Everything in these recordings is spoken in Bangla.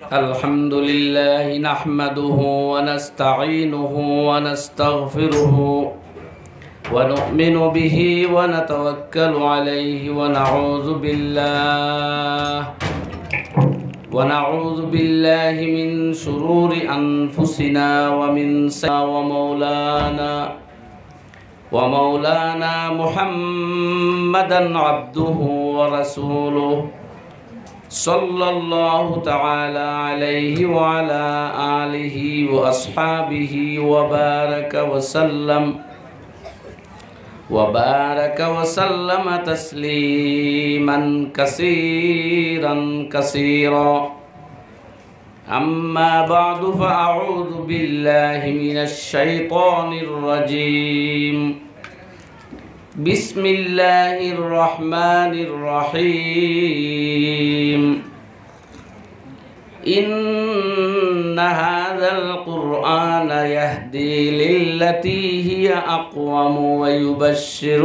الحمد لله نحمده ونستعينه ونستغفره ونؤمن به ونتوكل عليه ونعوذ بالله من شرور أنفسنا ومن سيئات ومولانا محمدا عبده ورسوله صلى الله تعالى عليه وعلى آله وأصحابه وبارك وسلم تسليما كثيرا أما بعد فأعوذ بالله من الشيطان الرجيم بسم الله الرحمن الرحيم إن هذا القرآن يهدي للتي هي أقوم ويبشر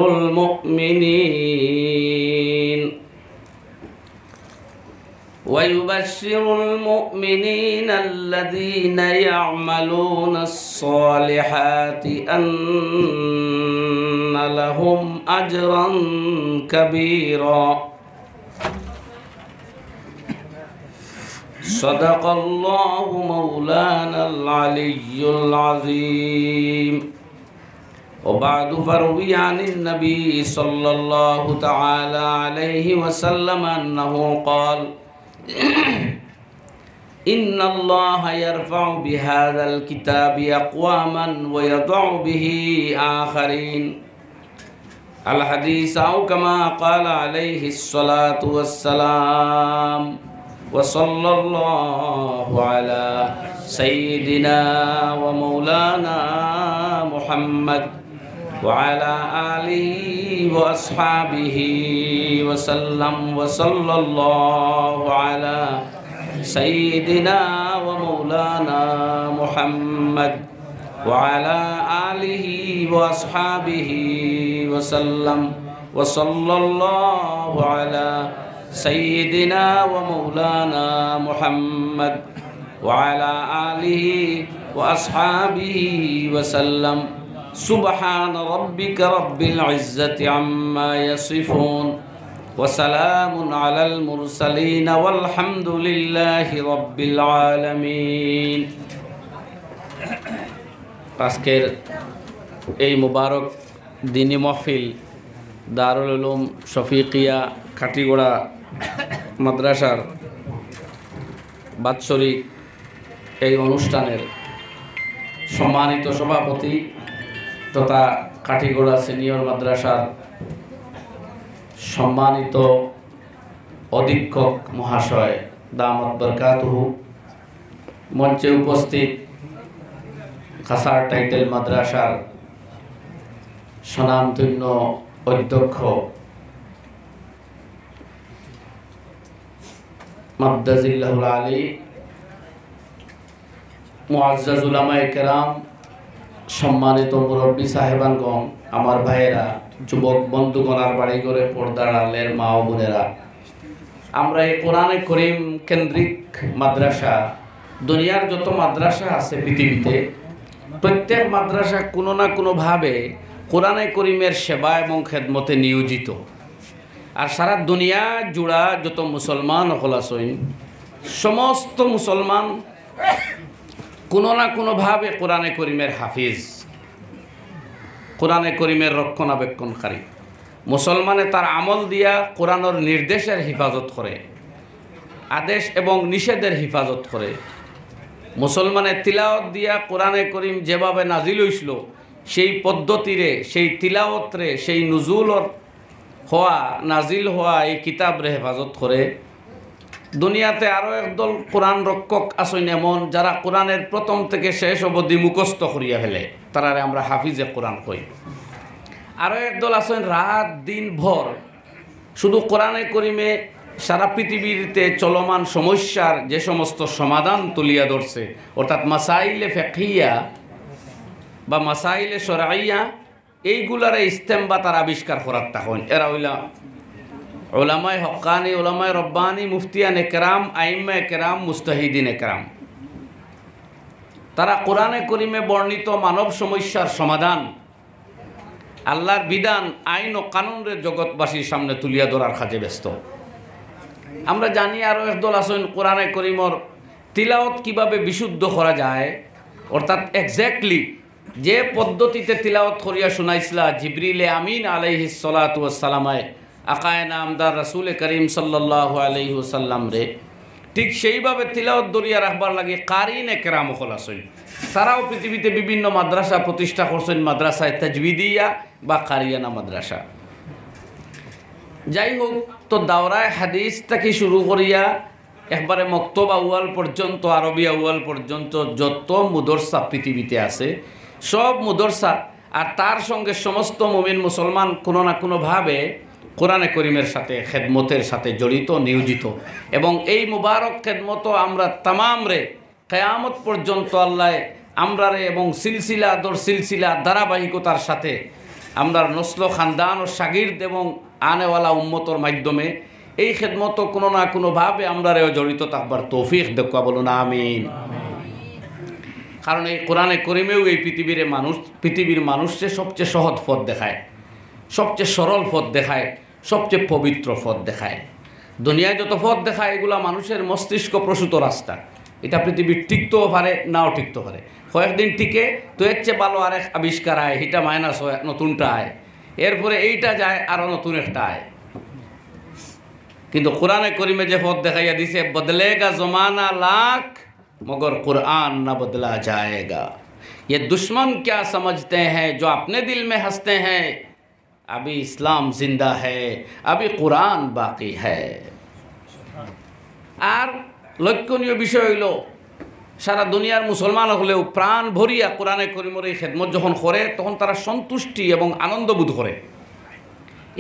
المؤمنين الذين يعملون الصالحات أن لهم أجرا كبيرا صدق الله مولانا العلي العظيم وبعد فروي عن النبي صلى الله تعالى عليه وسلم أنه قال إن الله يرفع بهذا الكتاب أقواما ويضع به آخرين الحديث أو كما قال عليه الصلاة والسلام وصلى الله على سيدنا ومولانا محمد وعلى آله وأصحابه وسلم وصلى الله على سيدنا ومولانا محمد وعلى آله وأصحابه وسلم وصلى الله على سيدنا ومولانا محمد وعلى آله وأصحابه وسلم سبحان ربك رب العزة عما يصفون وسلام على المرسلين والحمد لله رب العالمين আজকের এই মুবারক দিনী মাহফিল দারুল উলুম শফিকিয়া কাটিগড়া মাদ্রাসার বাৎসরিক এই অনুষ্ঠানের সম্মানিত সভাপতি তথা কাটিগড়া সিনিয়র মাদ্রাসার সম্মানিত অধীক্ষক মহাশয় দামাত বরকাতুহু, মঞ্চে উপস্থিত খাসার টাইটেল মাদ্রাসার স্বনামধন্য অধ্যক্ষ মাদ্দাজিল্লাহুল আলী, মুআজ্জাজ উলামায়ে কেরাম, সম্মানিত মুরব্বী সাহেবানগণ, আমার ভাইয়েরা, যুবক বন্ধুগণ আর বাড়ি করে পর্দার আড়ালের মা ও বোনেরা, আমরা এই কোরআনে করিম কেন্দ্রিক মাদ্রাসা, দুনিয়ার যত মাদ্রাসা আছে পৃথিবীতে, প্রত্যেক মাদ্রাসা কোনো না কোনোভাবে কোরআনে করিমের সেবা এবং খেদমতে নিয়োজিত। আর সারা দুনিয়া জুড়া যত মুসলমান হল আছেন, সমস্ত মুসলমান কোনো না কোনোভাবে কোরআনে করিমের হাফিজ, কোরআনে করিমের রক্ষণাবেক্ষণকারী। মুসলমানে তার আমল দিয়া কোরআনের নির্দেশের হিফাজত করে, আদেশ এবং নিষেধের হিফাজত করে। মুসলমানের তিলাওয়াত দিয়া কোরআনে করিম যেভাবে নাজিল হইছিল সেই পদ্ধতিরে, সেই তিলাওয়াতরে, সেই নুজুলর হওয়া, নাজিল হওয়া এই কিতাবরে হেফাজত করে। দুনিয়াতে আরও একদল কোরআন রক্ষক আসেন এমন, যারা কোরআনের প্রথম থেকে শেষ অবধি মুখস্থ করিয়া ফেলে, তারারে আমরা হাফিজে কোরআন কই। আরও একদল আসেন রাত দিন ভর শুধু কোরআনে করিমে সারা পৃথিবীতে চলমান সমস্যার যে সমস্ত সমাধান তুলিয়া ধরছে, অর্থাৎ মাসাইলে ফিকহিয়া বা মাসাইলে শরঈয়া, এইগুলার ইস্তেমবাত আর আবিষ্কার করার তখন এরা হইলা উলামায়ে হক্কানি, উলামায়ে রব্বানি, মুফতিয়ানে কেরাম, আইম্মায়ে কেরাম, মুস্তাহিদিনে কেরাম, তারা কোরআনে করিমে বর্ণিত মানব সমস্যার সমাধান, আল্লাহর বিধান, আইন ও কানুনের জগৎবাসীর সামনে তুলিয়া ধরার কাজে ব্যস্ত। আমরা জানি আরও একদল আছেন কোরআনে করিমর তিলাওয়াত কিভাবে বিশুদ্ধ করা যায়, অর্থাৎ এক্স্যাক্টলি যে পদ্ধতিতে তিলাওয়াত করিয়া শুনাইছিলা জিবরিল আমিন আলাইহিস সালাতু ওয়াস সালামায় আকায়ে নামদার রাসূল করিম সাল্লাল্লাহু আলাইহি ওয়াসাল্লাম রে, ঠিক সেইভাবে তিলাওয়াত দরিয়া রাখবার লাগে কারিনে কেরাম হল আছেন। তারাও পৃথিবীতে বিভিন্ন মাদ্রাসা প্রতিষ্ঠা করছেন, মাদ্রাসায় তাজবিদিয়া বা কারিয়ানা মাদ্রাসা। যাই হোক, তো দাওরায় হাদিস থেকে শুরু করিয়া একবারে মক্তব আউয়াল পর্যন্ত, আরবি আউয়াল পর্যন্ত যত মুদরসা পৃথিবীতে আছে সব মুদরসা আর তার সঙ্গে সমস্ত মুমিন মুসলমান কোনো না কোনোভাবে কোরআনে করিমের সাথে খেদমতের সাথে জড়িত, নিয়োজিত। এবং এই মুবারক খেদমত আমরা তামাম রে কিয়ামত পর্যন্ত আল্লাহ আমরা রে এবং সিলসিলা দর সিলসিলা ধারাবাহিকতার সাথে আমরা নসল খানদান ও শাগির্দ এবং আনেওয়ালা উম্মতর মাধ্যমে এই খেদমত কোনো না কোনোভাবে আমরা রেও জড়িত থাকবার তৌফিক দেখা, বলুন আমিন। কারণ এই কোরআনে করিমেও এই পৃথিবীর মানুষকে সবচেয়ে সহজ পথ দেখায়, সবচেয়ে সরল পথ দেখায়, সবচেয়ে পবিত্র পথ দেখায়। দুনিয়ায় যত পথ দেখায় এগুলা মানুষের মস্তিষ্ক প্রসূত রাস্তা। এটা পৃথিবীর টিকতেও পারে, নাও টিকতে পারে। কয়েকদিন টিকে তো এর চেয়ে ভালো আরেক আবিষ্কার আয়, এটা মাইনাস হয়, নতুনটা আয়, এরপরে এইটা যায় আরও নতুন একটা আয়। কিন্তু কোরআনে করিমে যে পথ দেখাইয়া দিছে, বদলেগা জমানা লাখ मगर कुरान न बदला जाएगा। ये दुश्मन क्या समझते हैं जो अपने दिल में हंसते हैं, अभी इस्लाम जिंदा है, अभी कुरान बाकी है। আর লক্ষণীয় বিষয় হইল সারা দুনিয়ার মুসলমান হলেও প্রাণ ভরিয়া কোরআনে করিমের এই খেদমত যখন করে তখন তারা সন্তুষ্টি এবং আনন্দ বোধ করে।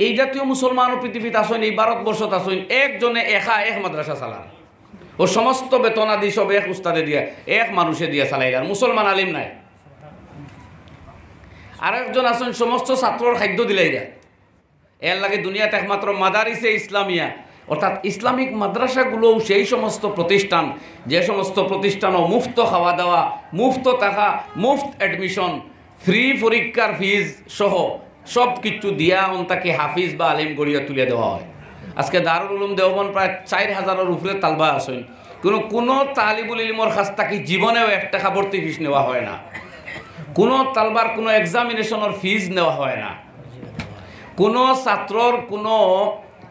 এই জাতীয় মুসলমানও পৃথিবীতে আসেন, এই ভারতবর্ষত আসেন, একজনে এক মাদ্রাসা চালান, ও সমস্ত বেতনাদি সব এক উস্তাদে দিয়া এক মানুষে দিয়া চালাই, আর মুসলমান আলিম নাই। আরেকজন আছেন সমস্ত ছাত্রর খাদ্য দিলাইরা, এর লাগে দুনিয়াতে একমাত্র মাদারিসে ইসলামিয়া অর্থাৎ ইসলামিক মাদ্রাসাগুলোও সেই সমস্ত প্রতিষ্ঠান যে সমস্ত প্রতিষ্ঠানও মুফত খাওয়া দাওয়া, মুফত টাকা, মুফত অ্যাডমিশন, ফ্রি পরীক্ষার ফিজ সহ সব কিছু দিয়া তাকে হাফিজ বা আলিম গড়িয়া তুলে দেওয়া হয়। আজকে দারুল উলুম দেওবন্দ প্রায় 4000-এর উপরে তালবা আছেন, কোনো তালিবুল ইলমর কাছ থেকে জীবনেও 1 টাকা ভর্তি ফিস নেওয়া হয় না, কোনো তালবার কোনো এক্সামিনেশনের ফিজ নেওয়া হয় না, কোনো ছাত্রর কোনো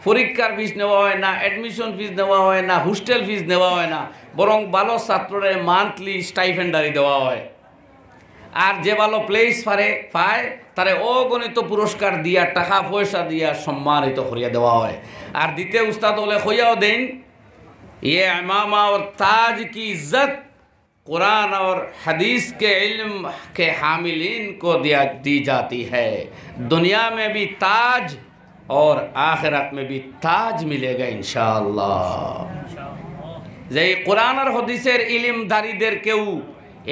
পরীক্ষার ফিস নেওয়া হয় না, অ্যাডমিশন ফিস নেওয়া হয় না, হোস্টেল ফিস নেওয়া হয় না, বরং ভালো ছাত্ররে মান্থলি স্টাইফেন্ডারি দেওয়া হয়। আর যে ভালো প্লেস পায় তারে অগণিত পুরস্কার দিয়া, টাকা পয়সা দিয়া সম্মানিত করিয়া দেওয়া হয়। আর দ্বিতীয় উস্তাদ হলে হইয়াও দেন, ये इमामा और ताज की इज्जत कुरान और हदीस के इल्म के हामिलीन को दी जाती है। दुनिया में भी ताज और आखिरत में भी ताज मिलेगा इंशाअल्लाह। যে কোরআন আর হাদিসের ইলমধারীদের কেউ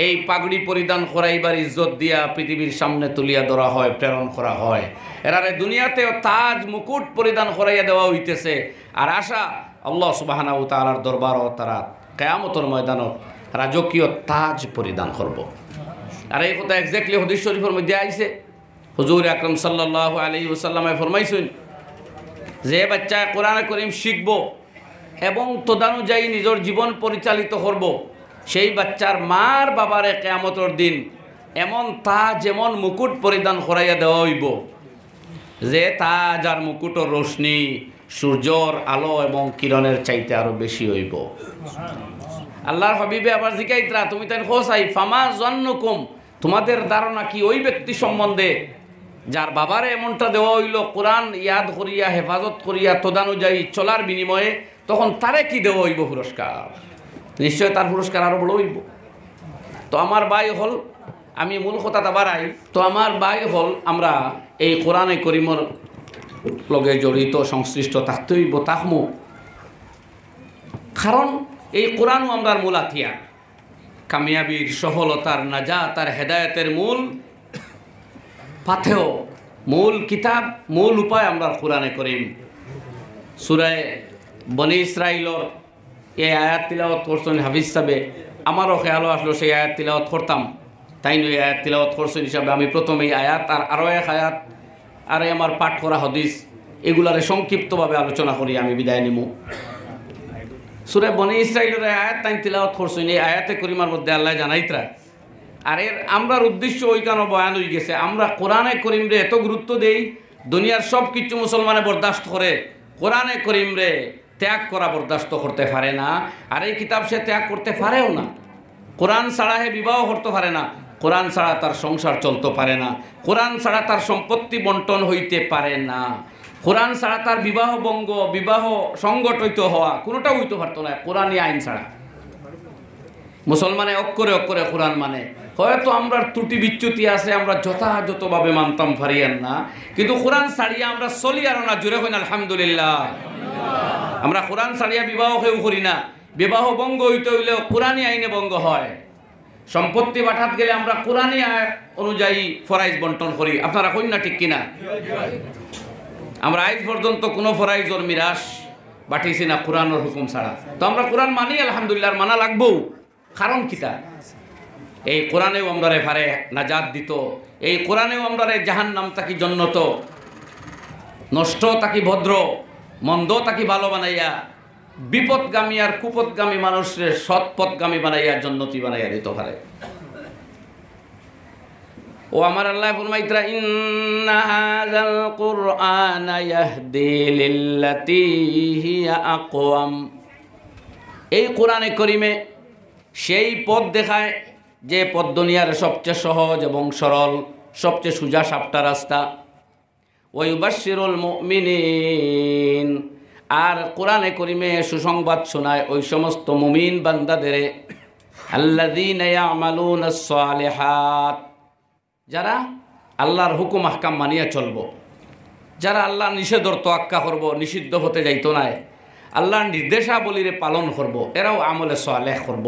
এই পাগড়ি পরিধান করাইবার ইজ্জত দিয়া পৃথিবীর সামনে তুলিয়া ধরা হয়, প্রেরণ করা হয়। এরারে দুনিয়াতেও তাজ মুকুট পরিধান করাইয়া দেওয়া হইতেছে। আর আশা আল্লাহ সুবহানাহু ওয়া তাআলার দরবারও তারা কিয়ামতের ময়দানত রাজকীয় তাজ পরিধান করব। আর এই কথা এক্স্যাক্টলি হাদিস শরীফের মধ্যে আইছে। হুজুর আকরাম সাল্লাল্লাহু আলাইহি ওয়াসাল্লামে ফরমাইছেন যে বাচ্চা কোরআন করিম শিখব এবং তদানুযায়ী নিজের জীবন পরিচালিত করব, সেই বাচ্চার মার বাবারে কিয়ামতের দিন এমন তাজ, এমন মুকুট পরিধান করাইয়া দেওয়া হইব যে তাজ আর মুকুটের রোশনি সূর্যর আলো এবং কিরণের চাইতে আরো বেশি হইব। আল্লাহর হাবিবে আবার জিকাইতরা, তুমি তাই হোসাই ফামা জন্নুকুম, তোমাদের ধারণা কি ওই ব্যক্তি সম্বন্ধে যার বাবারে এমনটা দেওয়া হইল কোরআন ইয়াদ করিয়া, হেফাজত করিয়া, তদানুযায়ী চলার বিনিময়ে, তখন তারে কি দেওয়া হইব পুরস্কার? নিশ্চয় তার পুরস্কার আরো বড় হইব। তো আমার ভাই হল, আমি মূল কথাটা বাড়াই, তো আমার ভাই হল আমরা এই কোরআনে করিমর লগে জড়িত সংশ্লিষ্ট থাকতে হইব, তাকমু। কারণ এই কোরআনও আমরা মূল হাতিয়ার, কামিয়াবির, সফলতার, নাজাত আর হেদায়েতের মূল পাথেয়, মূল কিতাব, মূল উপায় আমরা কোরআনে করিম। সূরা বনি ইসরাইলর এই আয়াত তিলাওয়াত করছেন হাফিজ সাহেব। আমারও খেয়ালও আসলো সেই আয়াত তিলাওয়াত করতাম, তাই নয় এই আয়াত তিলাওয়াত করছেন হিসাবে আমি প্রথমে এই আয়াত আর আরও এক আয়াত আর আমার পাঠ করা হাদিস এগুলারে সংক্ষিপ্তভাবে আলোচনা করি আমি বিদায় নিব। সূরা বনি ইসরাইলের আয়াত তাই তিলাওয়াত করছেন, এই আয়াতে করিমার মধ্যে আল্লাহ জানাইতরা। আর এর আমরার উদ্দেশ্য ওইখানে বয়ান হয়ে গেছে, আমরা কোরআনে করিমরে এত গুরুত্ব দেই, দুনিয়ার সব কিছু মুসলমানে বরদাস্ত করে, কোরআনে করিমরে ত্যাগ করা বরদাস্ত করতে পারে না। আর এই কিতাব সে ত্যাগ করতে পারেও না। কোরআন ছাড়া হে বিবাহ করতে পারে না, কোরআন ছাড়া তার সংসার চলতে পারে না, কোরআন ছাড়া তার সম্পত্তি বন্টন হইতে পারে না, কোরআন ছাড়া তার বিবাহ ভঙ্গ বিবাহ সংগঠিত হওয়া কোনোটা হইতে পারতো না কোরআনই আইন ছাড়া। মুসলমানে অক্ষরে অক্ষরে কোরআন মানে, হয়তো আমরা ত্রুটি বিচ্যুতি আছে, আমরা যথাযথভাবে মানতাম পারিয়ান না, কিন্তু কোরআন ছাড়িয়া আমরা চলি আর না, জুড়ে হই না আলহামদুলিল্লাহ। আমরা কোরআন ছাড়িয়া বিবাহ কেউ করি না, বিবাহ ভঙ্গ হইতে হইলেও কোরআনই আইনে ভঙ্গ হয়। সম্পত্তি বাঠাত গেলে আমরা কোরআনই অনুযায়ী ফরাইজ বন্টন করি, আপনারা কই না ঠিক কিনা? আমরা আজ পর্যন্ত কোনো ফরাইজর মিরাস বাটিছি না কোরআনের হুকুম ছাড়া। তো আমরা কোরআন মানি আলহামদুলিল্লাহ, মানা লাগবো। কারণ কিতা? এই কোরআনেও আমরা ফারে নাজাত দিত, এই কোরআনেও আমরা জাহান্নাম তাকি জন্নত, নষ্ট তাকি ভদ্র, মন্দ তাকি ভালো বানাইয়া, বিপদগামী আর কুপদগামী মানুষের সৎপথগামী বানাইয়া জন্নতি বানাইয়া দিতে পারে। ও আমার আল্লাহ ফরমাইতরা, ইন্না হাযাল কুরআনা ইয়াহদি লিল্লাতী হিয়া আকওয়াম। এই কোরআনে করিমে সেই পথ দেখায় যে পথ দুনিয়ার সবচেয়ে সহজ এবং সরল, সবচেয়ে সোজা সাপটা রাস্তা। ওয়া ইউবাশশিরুল মুমিনিন, আর কোরআনে করিমে সুসংবাদ শোনায় ওই সমস্ত মুমিন বান্দাদের, আল্লাযীনা ইয়ামালুনাস সালিহাত, যারা আল্লাহর হুকুম আহকাম মানিয়া চলব, যারা আল্লাহর নিষেধর তোয়াক্কা করব, নিষিদ্ধ হতে যাইতো না, আল্লাহর নির্দেশাবলীরে পালন করব, এরাও আমলে সালেহ করব।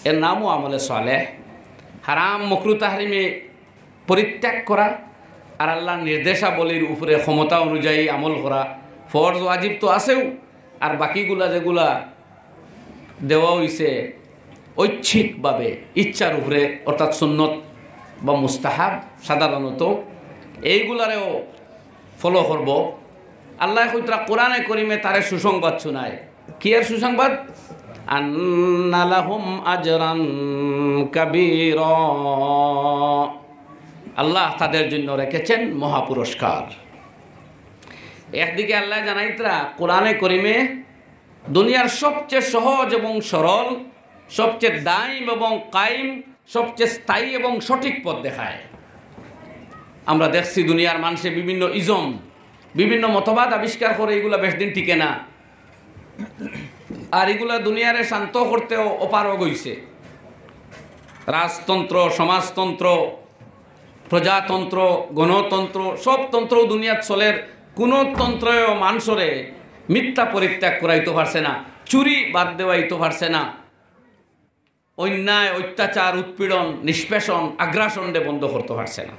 এর নামও আমলে সালেহ। হারাম মকরু তাহরিমে পরিত্যাগ করা আর আল্লাহর নির্দেশাবলীর উপরে ক্ষমতা অনুযায়ী আমল করা, ফরজ ওয়াজিব তো আছেও, আর বাকিগুলা যেগুলা দেওয়া হইছে ঐচ্ছিকভাবে ইচ্ছার উপরে, অর্থাৎ সুন্নত বা মুস্তাহাব সাধারণত, এইগুলারেও ফলো করব। আল্লাহ কইতরা কোরআনে করিমে তারে সুসংবাদ শোনায়। কি এর সুসংবাদ? আন্না লাহুম আজরান কাবীরা, আল্লাহ তাদের জন্য রেখেছেন মহাপুরস্কার। একদিকে আল্লাহ জানাইতরা কোরআনে করিমে দুনিয়ার সবচেয়ে সহজ এবং সরল, সবচেয়ে দাইম এবং কায়েম, সবচেয়ে স্থায়ী এবং সঠিক পথ দেখায়। আমরা দেখছি দুনিয়ার মানুষে বিভিন্ন ইজম, বিভিন্ন মতবাদ আবিষ্কার করে, এগুলা বেশ দিন টিকে না। আর এগুলা দুনিয়ারে শান্ত করতেও অপারগ হইছে। রাজতন্ত্র, সমাজতন্ত্র, প্রজাতন্ত্র, গণতন্ত্র, সব তন্ত্র দুনিয়ার চলের, কোনো তন্ত্রেও মানুষরে মিথ্যা পরিত্যাগ করাইতে পারছে না, চুরি বাদ দেওয়াইতে পারছে না, অন্যায় অত্যাচার উৎপীড়ন নিষ্পেষণ আগ্রাসনকে বন্ধ করতে পারছে না।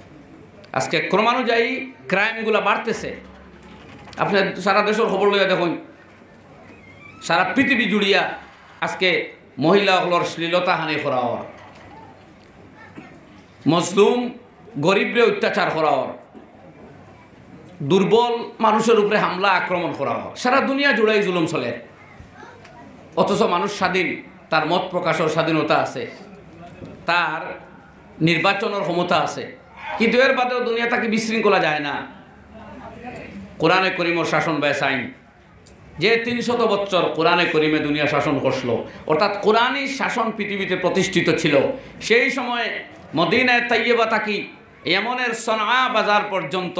আজকে ক্রমানুযায়ী ক্রাইমগুলো বাড়তেছে। আপনি সারা দেশের খবর লইয়া দেখুন, সারা পৃথিবী জুড়িয়া আজকে মহিলাগুলোর শ্লীলতা হানি করা হওয়ার, মজলুম গরিবরে অত্যাচার করা হওয়ার, দুর্বল মানুষের উপরে হামলা আক্রমণ করা হওয়ার, সারা দুনিয়া জুড়াই জুলুম চলে। অথচ মানুষ স্বাধীন, তার মত প্রকাশের স্বাধীনতা আছে, তার নির্বাচনের ক্ষমতা আছে, কিন্তু এর বাদেও দুনিয়া তাকে বিশৃঙ্খলা যায় না। কোরআনে করিমের শাসন ব্যয় আইন, যে 300 বছর কোরআনে করিমে দুনিয়া শাসন করছিল, অর্থাৎ কোরআনই শাসন পৃথিবীতে প্রতিষ্ঠিত ছিল। সেই সময় মদিনায় তাইয়্যিবা তাকি ইয়েমেনের সনআ বাজার পর্যন্ত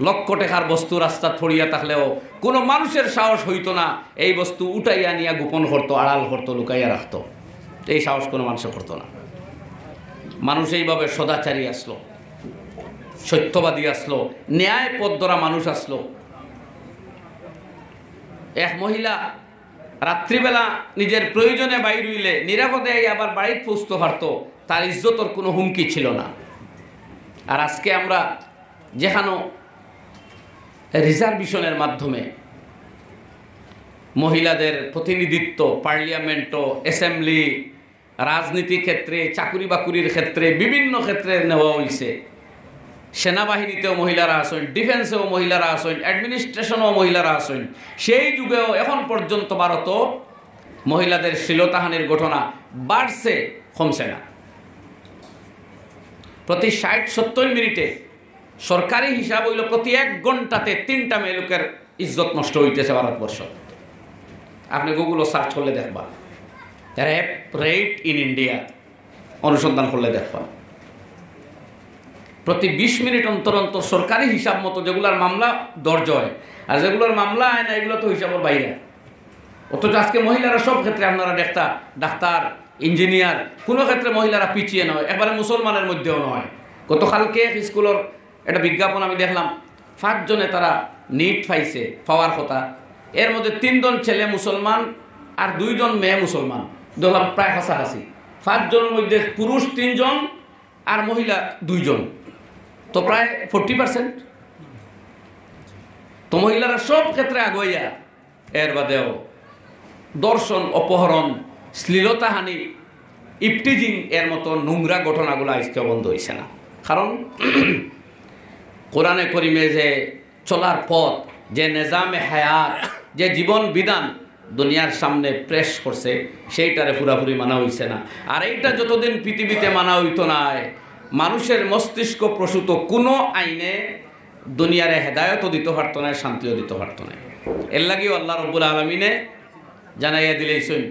লক্ষ টাকার বস্তু রাস্তা ছড়িয়া থাকলেও কোনো মানুষের সাহস হইতো না এই বস্তু উঠাইয়া নিয়ে গোপন করতো, আড়াল করতো, লুকাইয়া রাখতো। এই সাহস কোনো মানুষে করতো না। মানুষ এইভাবে সদাচারী আসলো, সত্যবাদী আসলো, ন্যায় পথ ধরা মানুষ আসলো। এক মহিলা রাত্রিবেলা নিজের প্রয়োজনে বাইর হইলে নিরাপদে আবার বাড়িতে পৌঁছতে পারত, তার ইজ্জতর কোনো হুমকি ছিল না। আর আজকে আমরা যেখানে রিজার্ভেশনের মাধ্যমে মহিলাদের প্রতিনিধিত্ব পার্লামেন্ট, অ্যাসেম্বলি, রাজনীতি ক্ষেত্রে, চাকুরি বাকুরির ক্ষেত্রে, বিভিন্ন ক্ষেত্রে নেওয়া হয়েছে। সেনাবাহিনীতেও মহিলারা আসেন, ডিফেন্সেও মহিলারা আসেন, অ্যাডমিনিস্ট্রেশনেও মহিলারা আসেন। সেই যুগেও এখন পর্যন্ত ভারত মহিলাদের শ্লীলতাহানির ঘটনা বাড়ছে, কমছে না। প্রতি 60-70 মিনিটে সরকারি হিসাব হইল প্রতি 1 ঘন্টাতে 3টা মেয়ে লোকের ইজ্জত নষ্ট হইতেছে ভারতবর্ষ। আপনি গুগলও সার্চ করলে দেখবা, রেপ রেট ইন ইন্ডিয়া অনুসন্ধান করলে দেখবা। প্রতি 20 মিনিট অন্তর অন্তর সরকারি হিসাব মতো যেগুলোর মামলা দর্জ হয়, আর যেগুলোর মামলা হয় না এগুলো তো হিসাবের বাইরে। অথচ আজকে মহিলারা সব ক্ষেত্রে, আপনারা ডাক্তার, ইঞ্জিনিয়ার, কোনো ক্ষেত্রে মহিলারা পিছিয়ে নয়, একবারে মুসলমানের মধ্যেও নয়। গতকালকে স্কুলের একটা বিজ্ঞাপন আমি দেখলাম, 5 জনে তারা নিট পাইছে, পাওয়ার কথা। এর মধ্যে 3 জন ছেলে মুসলমান আর 2 জন মেয়ে মুসলমান, দেখলাম প্রায় কাছাকাছি। 5 জনের মধ্যে পুরুষ 3 জন আর মহিলা 2 জন, তো প্রায় 40%। তো মহিলারা সব ক্ষেত্রে আগুয়াইয়া। এর বাদেও দর্শন, অপহরণ, শ্লীলতাহানি, ইফটিজিং এর মতো নোংরা ঘটনাগুলো আজকে বন্ধ হয়েছে না। কারণ কোরআনে করিমে যে চলার পথ, যে নিজামে হায়াত, যে জীবন বিধান দুনিয়ার সামনে প্রেস করছে, সেইটারে পুরাপুরি মানা হইছে না। আর এইটা যতদিন পৃথিবীতে মানা হইতো না, মানুষের মস্তিষ্ক প্রসূত কোনো আইনে দুনিয়ারে হেদায়তও দিতে পারত না, শান্তিও দিতে পারত না। এর লাগেও আল্লাহ রব্বুল আলমিনে জানাইয়া দিলেছেন,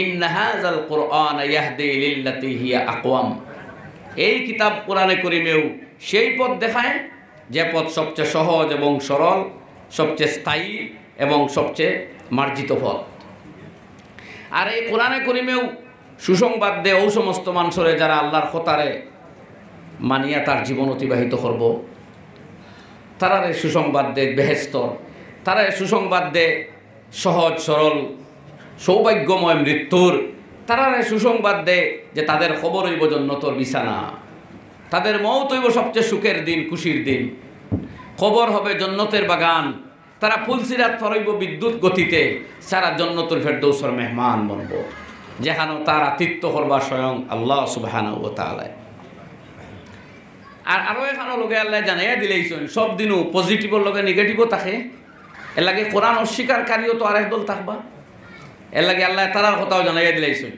ইন্না হাযাল কুরআন ইয়াহদি লিল্লাতী হিয়া আকওয়াম। এই কিতাব কোরআনে করিমেও সেই পথ দেখায় যে পথ সবচেয়ে সহজ এবং সরল, সবচেয়ে স্থায়ী এবং সবচেয়ে মার্জিত পথ। আর এই কোরআনে করিমেও সুসংবাদ দেয় ও সমস্ত মানুষরে যারা আল্লাহর খতারে মানিয়া তার জীবন অতিবাহিত করব, তারারে সুসংবাদ দেয় বেহেশতর, তারা সুসংবাদ দেয় সহজ সরল সৌভাগ্যময় মৃত্যুর, তারারে সুসংবাদ দেয় যে তাদের খবর হইব জন্নতর বিছানা, তাদের মৌত হইব সবচেয়ে সুখের দিন, খুশির দিন, খবর হবে জন্নতের বাগান, তারা ফুলসিরাত ফরইব বিদ্যুৎ গতিতে, সারা জন্নতুল ফেরদৌসের মেহমান বনব, যেখানে তার আতিথ্য করবা স্বয়ং আল্লাহ সুবহানাহু ওয়া তাআলা। আর আরও এখানে লোকে আল্লাহ জানাইয়া দিলেইছেন সব দিনও পজিটিভর লগে নেগেটিভও থাকে। এর লাগে কোরআন অস্বীকারীও তো আরেক দল থাকবা। এর লাগে আল্লাহ তারার কথাও জানাইয়া দিলেইছেন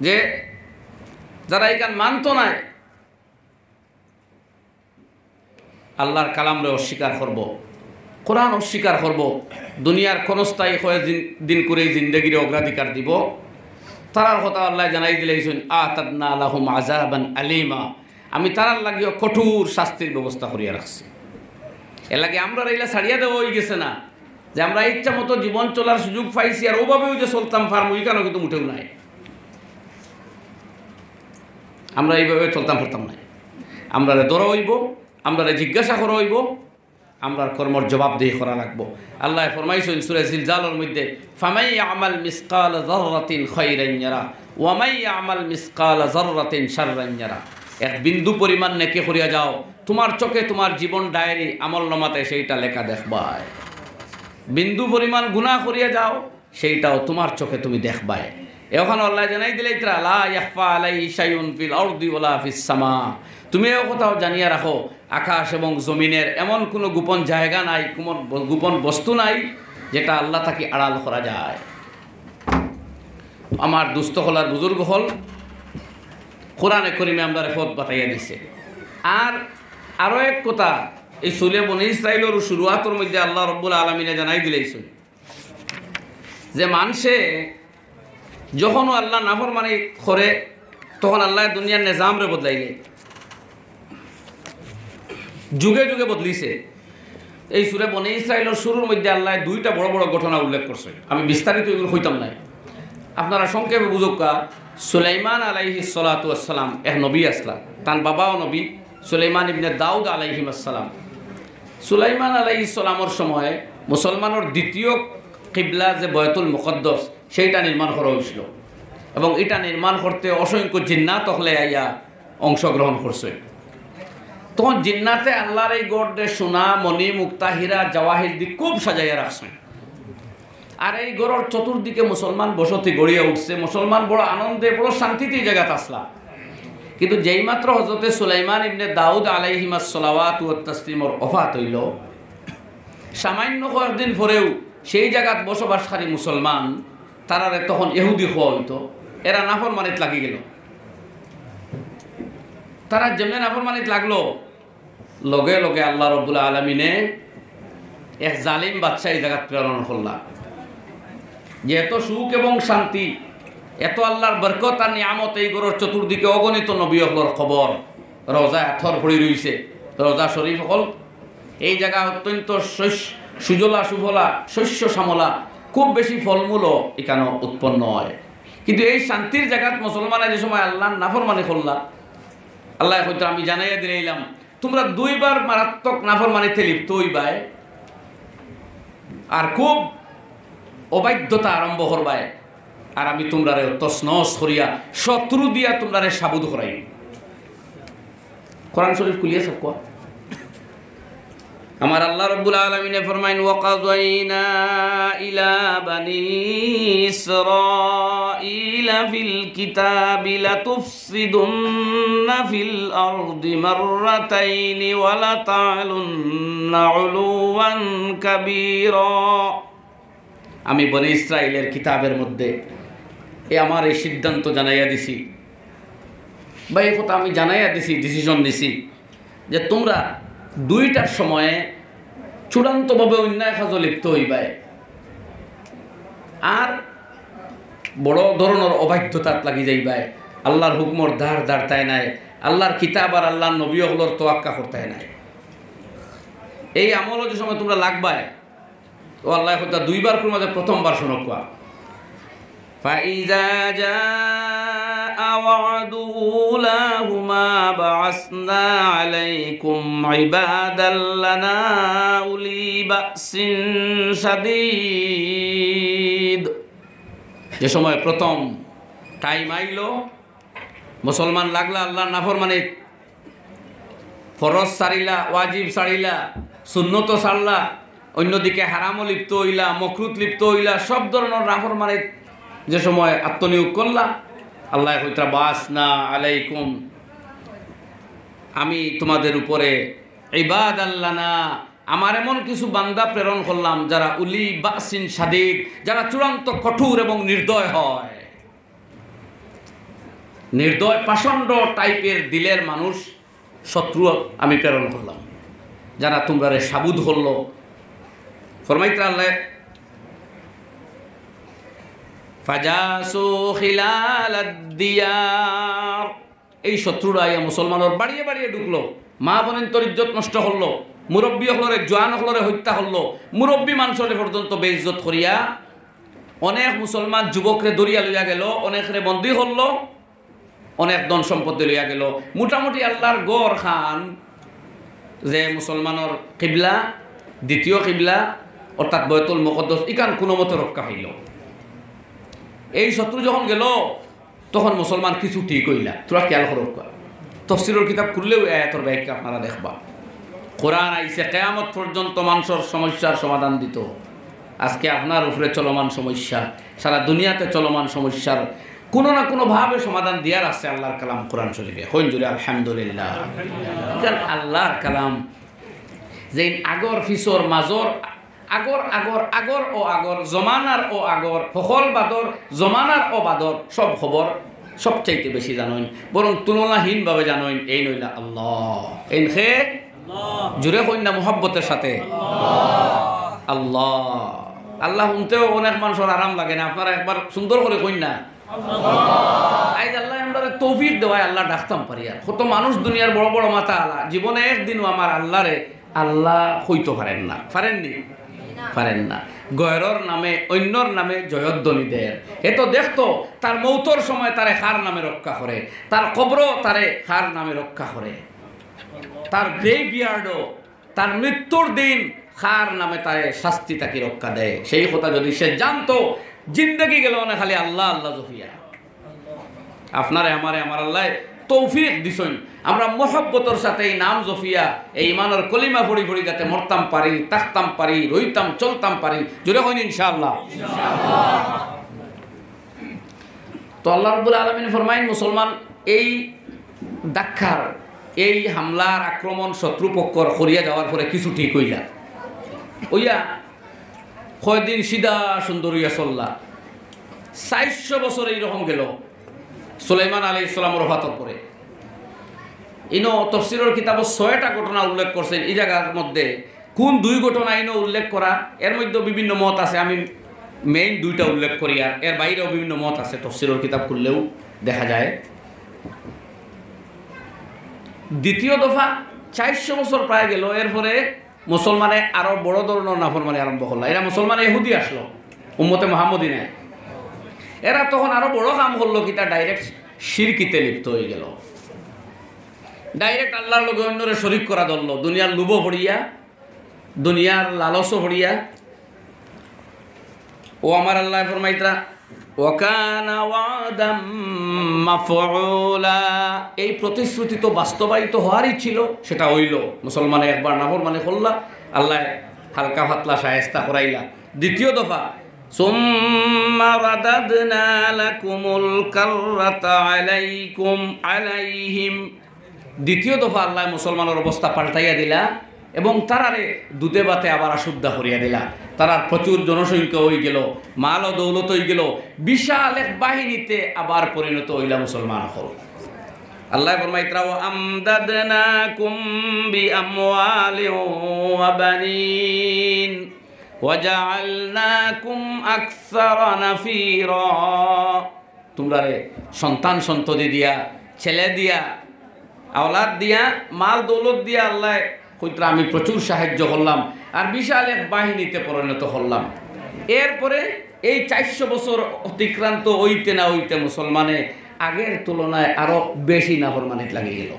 যে যারা এইখান মানত না, আল্লাহর কালামরে অস্বীকার করব, কোরআন অস্বীকার করব, দুনিয়ার ক্ষণস্থায়ী হয়ে দিন করে জিন্দগির অগ্রাধিকার দিব, তারার কথা আল্লাহ জানাই দিলেছেন, আতাদনা লাহুম আযাবান আলিমা, আমি তারার লাগিও কঠোর শাস্তির ব্যবস্থা করিয়া রাখছি। এর লাগে আমরা এইলা ছাড়িয়া দেওয়া হয়ে গেছে না যে আমরা ইচ্ছা মতো জীবন চলার সুযোগ পাইছি, আর ওভাবেও যে চলতাম ফার্ম ওই কেন কিন্তু মুঠেও নাই, আমরা এইভাবে চলতাম পারতাম না। আমরা দৌড়া হইব, আমরা জিজ্ঞাসা করা হইব, আমরা কর্মর জবাবদিহি করা লাগবো। আল্লাহ ফরমাইছেন সূরা জিলজালের মধ্যে, ফামাই ইয়ামাল মিসকাল যাররাতিন খায়রান ইয়ারা ওয়া মাই ইয়ামাল মিসকাল যাররাতিন শাররান ইয়ারা। এক বিন্দু পরিমাণ নেকি করিয়া যাও, তোমার চোখে তোমার জীবন ডায়েরি আমলনামাতে সেইটা লেখা দেখবাই। বিন্দু পরিমাণ গুনাহ করিয়া যাও, সেইটাও তোমার চোখে তুমি দেখবাই। এখন আল্লাহ জানাই দিলে, লা ইয়াখফা আলাইহি শাইউন ফিল আরদি ওয়ালা ফিস সামা, তুমি এও কথাও জানিয়ে রাখো, আকাশ এবং জমিনের এমন কোনো গোপন জায়গা নাই, কোনো গোপন বস্তু নাই যেটা আল্লাহ তাকে আড়াল করা যায়। আমার দুস্থ হলার বুজুর্গ হল কোরআনে করিমে আমরা রেফত বাতাইয়া দিছে। আর আরও এক কথা, এই সূরা বনী ইসরাঈলের শুরুয়াতের মধ্যে আল্লাহ রব্বুল আলামিনে জানাই দিলেছেন যে মানুষে যখনও আল্লাহ নাফরমানি করে তখন আল্লাহ দুনিয়ার নিজামরে বদলাইলে, যুগে যুগে বদলিছে। এই সূরা বনী ইসরাঈলের শুরুর মধ্যে আল্লাহ 2টা বড় বড় ঘটনা উল্লেখ করছে। আমি বিস্তারিত এগুলো হইতাম নাই, আপনারা সংক্ষেপে বুঝুকা। সুলাইমান আলাইহিস সালাতু ওয়াস সালাম এক নবী আসলাম, তার বাবাও নবী সুলাইমান ইবনে দাউদ আলাইহিস সালাম। সুলাইমান আলাইহিস সালামের সময় মুসলমানের দ্বিতীয় কিবলা যে বয়তুল মুকদ্দাস সেইটা নির্মাণ করা হয়েছিল, এবং এটা নির্মাণ করতে অসংখ্য জিন্নাত হলে আইয়া অংশগ্রহণ করছে। তখন জিন্নাতে আল্লাহর এই গড়ে সোনা মণি মুক্তা হীরা জওয়াহির দি খুব সাজাইয়া রাখছেন। আর এই গড়ের চতুর্দিকে মুসলমান বসতি গড়িয়ে উঠছে, মুসলমান বড় আনন্দে বড় শান্তিতে এই জায়গাতে আসলা। কিন্তু যেইমাত্র হজরতে সুলাইমান ইবনে দাউদ আলাইহিমাস সালাওয়াতু ওয়াত তাসলিমর ওফাত হইল, সামান্য কয়েকদিন পরেও সেই জায়গাত বসবাসকারী মুসলমান তারারে তখন ইহুদি হওয়া হইতো, এরা নাফরমানিত লাগি গেল। তারা যেমনি নাফরমানিত লাগলো, লগে লগে আল্লাহ রাব্বুল আলামিনে এক জালিম বাদশা এই জায়গাত প্রেরণ করলা। যে এত সুখ এবং শান্তি, এত আল্লাহর বরকত আর নিয়ামত, এই গড়ের চতুর্দিকে অগণিত নবী হলর খবর, রোজা এথর পড়ি রইছে, রোজা শরীফ হল এই জায়গা অত্যন্ত সুজলা সুফলা শস্য শ্যামলা, খুব বেশি ফলমূলও এখানে উৎপন্ন হয়। কিন্তু এই শান্তির জায়গাত মুসলমানের যে সময় আল্লাহ নাফরমানি করলা, আল্লাহ হয়তো আমি জানাইয়া দিলাম তোমরা দুইবার মারাত্মক নাফরমানিতে লিপ্ত হইবাই আর খুব অবাধ্যতা আরম্ভ করবাই, আর আমি তোমরারে তসনস করিয়া শত্রু দিয়া তোমরারে সাবুদ করাই। কোরআন শরীফ খুলিয়া সব কোয়া। আমার আল্লাহ রাব্বুল আলামিনে ফরমাইন ওয়াকাযাইনা ইলা বানি ইসরাঈলা ফিল কিতাবি লাতুফসিদুন্না ফিল আরদি মাররাতাইনি ওয়া লাতা'লুন্না উলুওয়ান কাবীরা। আমি বনি ইসরাইলের কিতাবের মধ্যে আমার এই সিদ্ধান্ত জানাইয়া দিছি, বা এই কথা আমি জানাইয়া দিছি, ডিসিশন দিছি যে তোমরা দুইটার সময়ে চূড়ান্তভাবে অন্যায় কাজে লিপ্ত হইবাই আর বড় ধরনের অবাধ্যতাত লাগি যাইবাই। আল্লাহর হুকমর ধার ধার তাই নাই, আল্লাহর কিতাব আর আল্লাহর নবী হলর তোয়াক্কা করতে নাই। এই আমল যে সময় তোমরা লাগবাই, ও আল্লাহ কথা দুইবার কোন মাঝে প্রথমবার শোনো কোয়া। ফাইজা জাআ ওয়াদু উলাহুমা বা'সনা আলাইকুম ইবাদাল লানা উলি বাসিন শাদীদ। যে সময় প্রথম টাইম আইলো, মুসলমান লাগলা আল্লাহর নাফরমানি, ফরজ ছাড়িলা, ওয়াজিব ছাড়িলা, সুন্নত ছাড়লা, অন্যদিকে হারামও লিপ্ত হইলা, মকরুত লিপ্ত হইলা, সব ধরনের নাফরমানি যে সময় আত্মনিয়োগ করলা, আল্লাহ কইতা বাসনা আলাইকুম, আমি তোমাদের উপরে ইবাদাল্লানা, আমার এমন কিছু বান্দা প্রেরণ করলাম যারা উলি বাসিন শাদীদ, যারা চূড়ান্ত কঠোর এবং নির্দয় হয়, নির্দয় পাষণ্ড টাইপের দিলের মানুষ, শত্রু আমি প্রেরণ করলাম, যারা তোমরা সাবুদ হল। ফরমাইতে আল্লাহ ফাজাসু খিলালাদ দিয়ার, এই শত্রুরা আইয়া মুসলমানের বাড়িয়ে বাড়িয়ে ঢুকলো, মা বোনের তোর ইজ্জত নষ্ট করলো, মুরব্বী হলরে জোয়ান হলরে হত্যা করলো, মুরব্বী মানুষরে পর্যন্ত বেইজ্জত করিয়া অনেক মুসলমান যুবকরে দরিয়া লইয়া গেল, অনেকরে বন্দী করলো, অনেক ধন সম্পত্তি লইয়া গেল। মোটামুটি আল্লাহর গড় খান যে মুসলমানের কিবলা, দ্বিতীয় কিবলা অর্থাৎ বয়তুল মুকদ্দাস, ইকান কোনো মতো রক্ষা হইল। এই শত্রু যখন গেল তখন মুসলমান কিছু ঠিক হইলা। তোরা খেয়াল করো, তফসিরের কিতাব খুললেও আয়াতের ব্যাখ্যা আপনারা দেখবা। কোরআন আইসে কিয়ামত পর্যন্ত মানুষের সমস্যার সমাধান দিত। আজকে আপনার উপরে চলমান সমস্যা, সারা দুনিয়াতে চলমান সমস্যার কোনো না কোনোভাবে সমাধান দিয়ার আছে আল্লাহর কালাম কোরআন শরীফে। হইন জুড়ে আলহামদুলিল্লাহ। আল্লাহর কালাম যে আগর ফিসর মাজর, আগর আগর আগর ও আগর, জমানার ও আগর, সকল বাদর, জমানার ও বাদর, সব খবর সবচাইতে বেশি জানোইন, বরং তুলনাহীনভাবে জানোইন এই নইলা আল্লাহ। এই খে জুড়ে কইন না মোহাব্বতের সাথে আল্লাহ। আল্লাহ শুনতেও অনেক মানুষের আরাম লাগে না, আপনারা একবার সুন্দর করে কইন না আজ আল্লাহ আমরা তৌফিক দেওয়ায় আল্লাহ ডাকতাম পারি। আর কত মানুষ দুনিয়ার বড় বড় মাথা আলা জীবনে একদিনও আমার আল্লাহরে আল্লাহ হইতে পারেন না, পারেননি, পারেন না। গয়রর নামে অন্যর নামে জয়ধ্বনি দেয়। এ তো দেখতো তার মৌতর সময় তারে খার নামে রক্ষা করে, তার কবর তারে খার নামে রক্ষা করে, তার গ্রেভইয়ার্ডও তার মৃত্যুর দিন খার নামে তারে শাস্তি তাকে রক্ষা দেয়। সেই কথা যদি সে জানতো, জিন্দগি গেল না খালি আল্লাহ আল্লাহ জফিয়া। আপনারে আমারে আমার আল্লাহ তৌফিক দিছেন আমরা মহব্বতর সাথে এই নাম জফিয়া এই ইমানের কলিমা পড়ি পড়ি যাতে মরতাম পারি, থাকতাম পারি, রইতাম চলতাম পারি। জোরে হইন ইনশাআল্লাহ। তো আল্লাহ রাব্বুল আলামিন ফরমাইন মুসলমান এই দাক্ষার এই হামলার আক্রমণ শত্রুপক্ষর করিয়া যাওয়ার পরে কিছু ঠিক হইলা ওইয়া কয়দিন সিধা সুন্দর হইয়া চললা। 400 বছর এইরকম গেল সুলাইমান আলাইহিস সালামের ওফাতের পরে। ইনো তাফসীরের কিতাবে 6টা ঘটনা উল্লেখ করছেন। এই জায়গার মধ্যে কোন 2 ঘটনা ইনো উল্লেখ করা এর মধ্যে বিভিন্ন মত আছে, আমি মেইন 2টা উল্লেখ করি, আর এর বাইরেও বিভিন্ন মত আছে, তাফসীরের কিতাব খুললেও দেখা যায়। দ্বিতীয় দফা 400 বছর প্রায় গেল, এরপরে মুসলমানে আরো বড় ধরনের নাফরমানি আরম্ভ করলো। এরা মুসলমান ইহুদি আসলো উম্মতে মুহাম্মদিনায়, এরা তখন আরো বড় কাম করলো কি, তা ডাইরেক্ট শিরকিতে লিপ্ত হয়ে গেল। ডাইরেক্ট আল্লাহর লগে অন্যরে শরীক করা ধরলো, দুনিয়ার লুভ ভরিয়া, দুনিয়ার লালস ভরিয়া। ও আমার আল্লাহ ফরমাইতরা ওয়াকানা ওয়াদাম মাফউলা, এই প্রতিশ্রুতি তো বাস্তবায়িত হওয়ারই ছিল, সেটা হইল। মুসলমানে একবার নাফরমানি করলা, আল্লাহ হালকা ফাতলা শায়েস্তা করাইলা। দ্বিতীয় দফা সুম্মা রাদাদনা লাকুমুল কাররাতা আলাইহিম, দ্বিতীয় দফা আল্লাহ মুসলমানের অবস্থা পাল্টাইয়া দিলা এবং তারারে দুধে বাতে আবার আশুদ্ধা করিয়া দিলা। তারা প্রচুর জনসংখ্যা হয়ে গেল, মাল ও দৌলত হয়ে গেল, বিশাল এক বাহিনীতে আবার পরিণত হইলা মুসলমান হল। আল্লাহ ফরমাইতরা ওয়া আমদাদনাকুম বিআমওয়ালিন ওয়া বানিন ওয়া জাআলনাকুম আকসারা নাফীরা, তোমরারে সন্তান সন্ততি দিয়া, ছেলে দিয়া, আওলাদ দিয়া, মাল দৌলত দিয়া আল্লাহ কইতরা আমি প্রচুর সাহায্য করলাম আর বিশাল এক বাহিনীতে পরিণত করলাম। এরপরে এই 400 বছর অতিক্রান্ত হইতে না হইতে মুসলমানে আগের তুলনায় আরো বেশি নাফরমানিত লাগি গেল।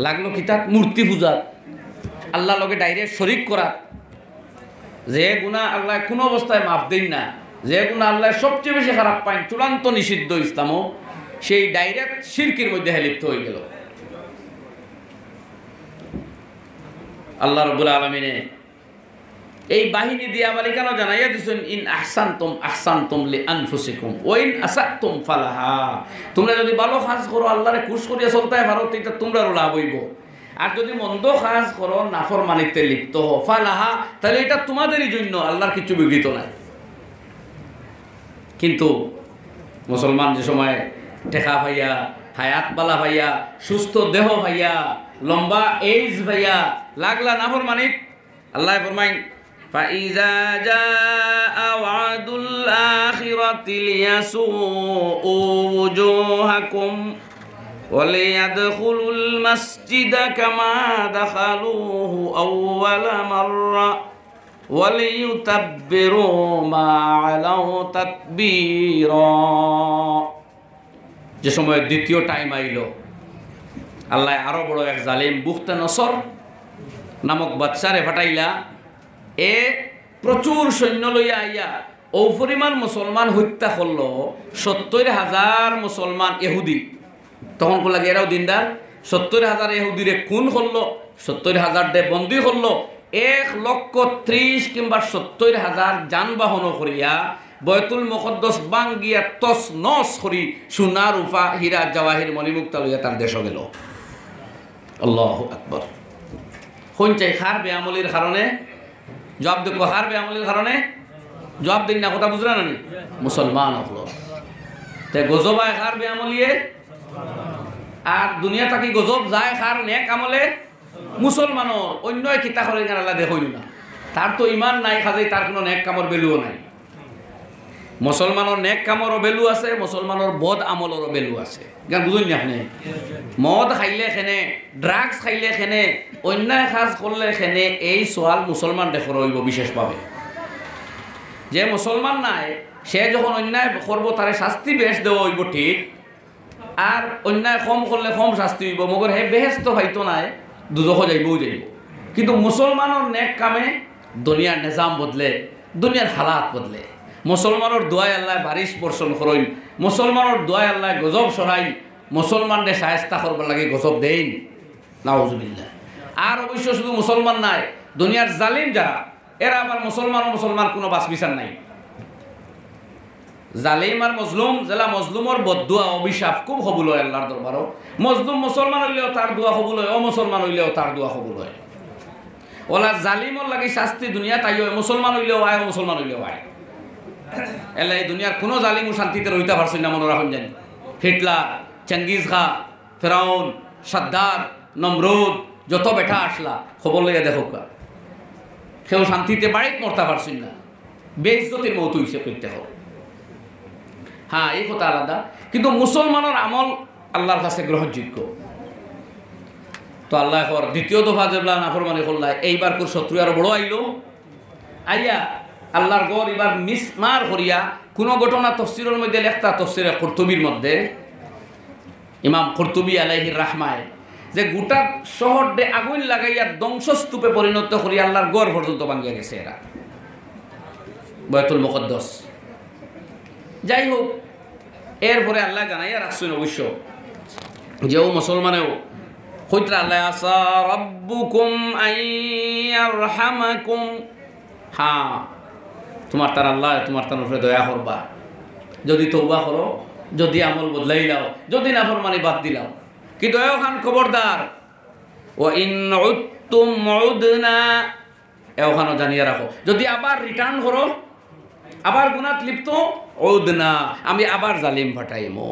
লাগলো কি তার মূর্তি পূজা, আল্লাহ লগে ডাইরেক্ট শরীক করা, যে গুনাহ আল্লাহ কোনো অবস্থায় মাফ দেন না, যে গুনাহ আল্লাহ সবচেয়ে বেশি খারাপ পায়, চূড়ান্ত নিষিদ্ধ ইসলামও, সেই ডাইরেক্ট শিরকের মধ্যে লিপ্ত হয়ে গেল। আল্লাহ রাব্বুল আলামিনে এই বাহিনী দিয়া বলি কেন জানাইয়া দিছেন ইন আহসানতুম আহসানতুম লিআনফুসিকুম ওয়া ইন আসাতুম ফালাহা, তোমরা যদি ভালো কাজ করো আল্লাহরে খুশ করিয়া চলতে পারো এটা তোমরাও লাভ হইব, আর যদি মন্দ কাজ করো নাফরমানিতে লিপ্ত হও ফালাহা, তাহলে এটা তোমাদেরই জন্য, আল্লাহর কিছু বিঘ্নিত নাই। কিন্তু মুসলমান যে সময় টেকা ভাইয়া, হায়াত বালা ভাইয়া, সুস্থ দেহ ভাইয়া, লম্বা এজ ভাইয়া, লাগলা নাফরমানিত, আল্লাহ ফরমাইন ফাইজা জাআ ওয়াদুল আখিরাতি লিয়াসুউ ওয়াজুহাকুম ওয়া লিয়াদখুলুল মাসজিদা কামা দাখালুহু আউওয়ালা মাররা ওয়া লিইউতাব্বিরু মা আলাউ তাতবীরা। যে সময় দ্বিতীয় টাইম আইল, আল্লাহ আরো বড় এক জালিম বুখতে নসর নামক বাচ্চারে ফাটাইলা, এ প্রচুর সৈন্য লইয়া আইয়া ও পরিমাণ মুসলমান হত্যা করলো। 70,000 মুসলমান ইহুদি, তখন কো লাগে এরাও দিনদার, 70,000 ইহুদিরে খুন করলো, 70,000 ডে বন্দী করলো, 1,30,000 কিংবা 70,000 যানবাহন করিয়া বয়তুল মুকদ্দাস বাঙ্গিয়া তস নস করি সোনা রূপা হীরা জওয়াহির মণিমুক্তা লইয়া তার দেশ গেল। আল্লাহু আকবার। কোন চাই খার বেআমলির কারণে জবাব দেব, খার বেআমলির কারণে জবাব দিন না, কথা বুঝলেন না? মুসলমান হলো তে গজবায় খার বেআমলিয়ে, আর দুনিয়া থাকি গজব যায় খার নেক আমলে মুসলমানের, অন্য কিতা করে আল্লাহ দেখইল না, তার তো ইমান নাই, খাজাই তার কোনো নেক কামর ভ্যালুও নাই। মুসলমানের নেক কামরও ভ্যালু আছে, মুসলমানের বদ আমলেরও ভ্যালু আছে। গান বুঝুন না? আপনি মদ খাইলে খেনে, ড্রাগস খাইলে খেনে, অন্যায় কাজ করলে খেনে, এই সোয়াল মুসলমান দেখর হইব বিশেষভাবে। যে মুসলমান নাই সে যখন অন্যায় করবো তারে শাস্তি বেশ দেওয়া হইব ঠিক, আর অন্যায় কম করলে কম শাস্তি হইব, মগর হে বেহেস্ত হয়তো নাই, দুজখ যাইবও যাইব। কিন্তু মুসলমানের নেক কামে দুনিয়ার নিজাম বদলে, দুনিয়ার হালাত বদলে। মুসলমানের দোয়াই আল্লাহ বারিশ বর্ষণ করইন, মুসলমানের দোয়াই আল্লাহ গজব সরাই, মুসলমানদের শায়েস্তা করবার লাগে গজব দেন, নাউজুবিল্লাহ। আর অবশ্য শুধু মুসলমান নাই, দুনিয়ার জালিম যারা, এরা আবার মুসলমান কোনো বাস বিচার নাই। জালিম আর মজলুম, জেলা মজলুমর বদুয়া অভিশাপ খুব হবুল হয় আল্লাহর দরবারও। মজলুম মুসলমান হইলেও তার দোয়া হবুল হয়, অমুসলমান হইলেও তার দোয়া হবুল হয়। ওলা জালিমর লাগে শাস্তি দুনিয়া তাই হয়, মুসলমান হইলেও আয়, মুসলমান হইলেও আয়। এলা এই দুনিয়ার কোনো জালিমও শান্তিতে রইতে পারছেন না মনে রাখুন জানি। হিটলার, চেঙ্গিজ খা, ফেরাউন, সাদ্দার, নমরুদ, যত বেটা আসলা খবর লইয়া দেখো কেউ শান্তিতে বাড়িতে মরতে পারছেন না, বেইজ্জতির মতো হিসেবে করতে হবে। হ্যাঁ, এই কথা আলাদা, কিন্তু মুসলমানের আমল আল্লাহর কাছে গ্রহণযোগ্য। তো আল্লাহ দ্বিতীয় দফা যেগুলা নাফরমানি করলা, এইবার কোর শত্রু আরো বড় আইলো, আইয়া আল্লাহর গড় এবার মিসমার করিয়া কোনো ঘটনা তফসিরের মধ্যে লেখতা, তফসিরে কুরতুবীর মধ্যে ইমাম কুরতুবী আলাইহির রাহমায়, যে গোটা শহর দে আগুন লাগাইয়া ধ্বংসস্তূপে পরিণত করিয়া আল্লাহর গড় পর্যন্ত ভাঙিয়া গেছে এরা, বাইতুল মুকদ্দাস। যাই হোক, এরপরে আল্লাহ জানাইয়া রাখছেন অবশ্য যেও মুসলমানেও কইত্রা আল্লাহ আসা রাব্বুকুম আইয়ারহামাকুম, হ্যাঁ তোমার তার আল্লাহ তোমার তার উপরে দয়া করবা যদি তওবা করো, যদি আমল বদলাই লাও, যদি নাফরমানি বাদ দিলাও। কিন্তু এখন খবরদার, ওয়া ইন উদতুম উদনা, এখানেও জানিয়ে রাখো যদি আবার রিটার্ন করো, আবার গুনাত লিপ্ত, উদনা আমি আবার জালিম ফাটাইমো।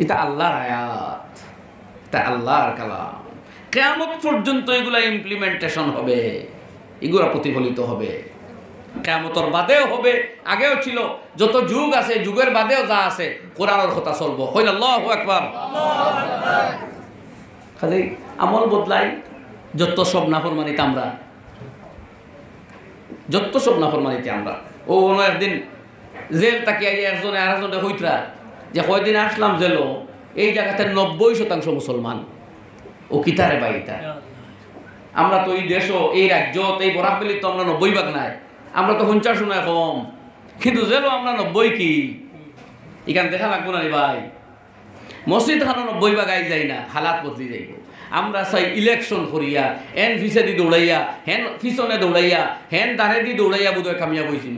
এটা আল্লাহর আয়াত, এটা আল্লাহর কালাম। কিয়ামত পর্যন্ত এগুলা ইমপ্লিমেন্টেশন হবে, এগুলা প্রতিফলিত হবে। কিয়ামতের বাদেও হবে, আগেও ছিল, যত যুগ আছে যুগের বাদেও যা আছে কোরআনের কথা চলবো। হইল আল্লাহু আকবার। খালি আমল বদলাই, যত সব নাফরমানিতে আমরা, যত সব নাফরমানিতে আমরা। ও একদিন জেল তাকে একজনে আরেকজনে হইতরা যে কয়দিন আসলাম জেলও, এই জায়গাতে 90% মুসলমান। ও কিতারে বাইতা, আমরা তো এই দেশও এই রাজ্য এই বরাকবেলি তো আমরা 90% নাই, আমরা তো 50 শোনায় কম, কিন্তু জেলও আমরা 90 কি এখান দেখা লাগবো না রে ভাই। মসজিদ খানো 90% আই যাই না, হালাত বদলি যাইব। আমরা চাই ইলেকশন করিয়া হেন ফিসে দি দৌড়াইয়া, হেন পিছনে দৌড়াইয়া, হেন দাঁড়ে দি দৌড়াইয়া বোধহয় কামিয়া বইছিল।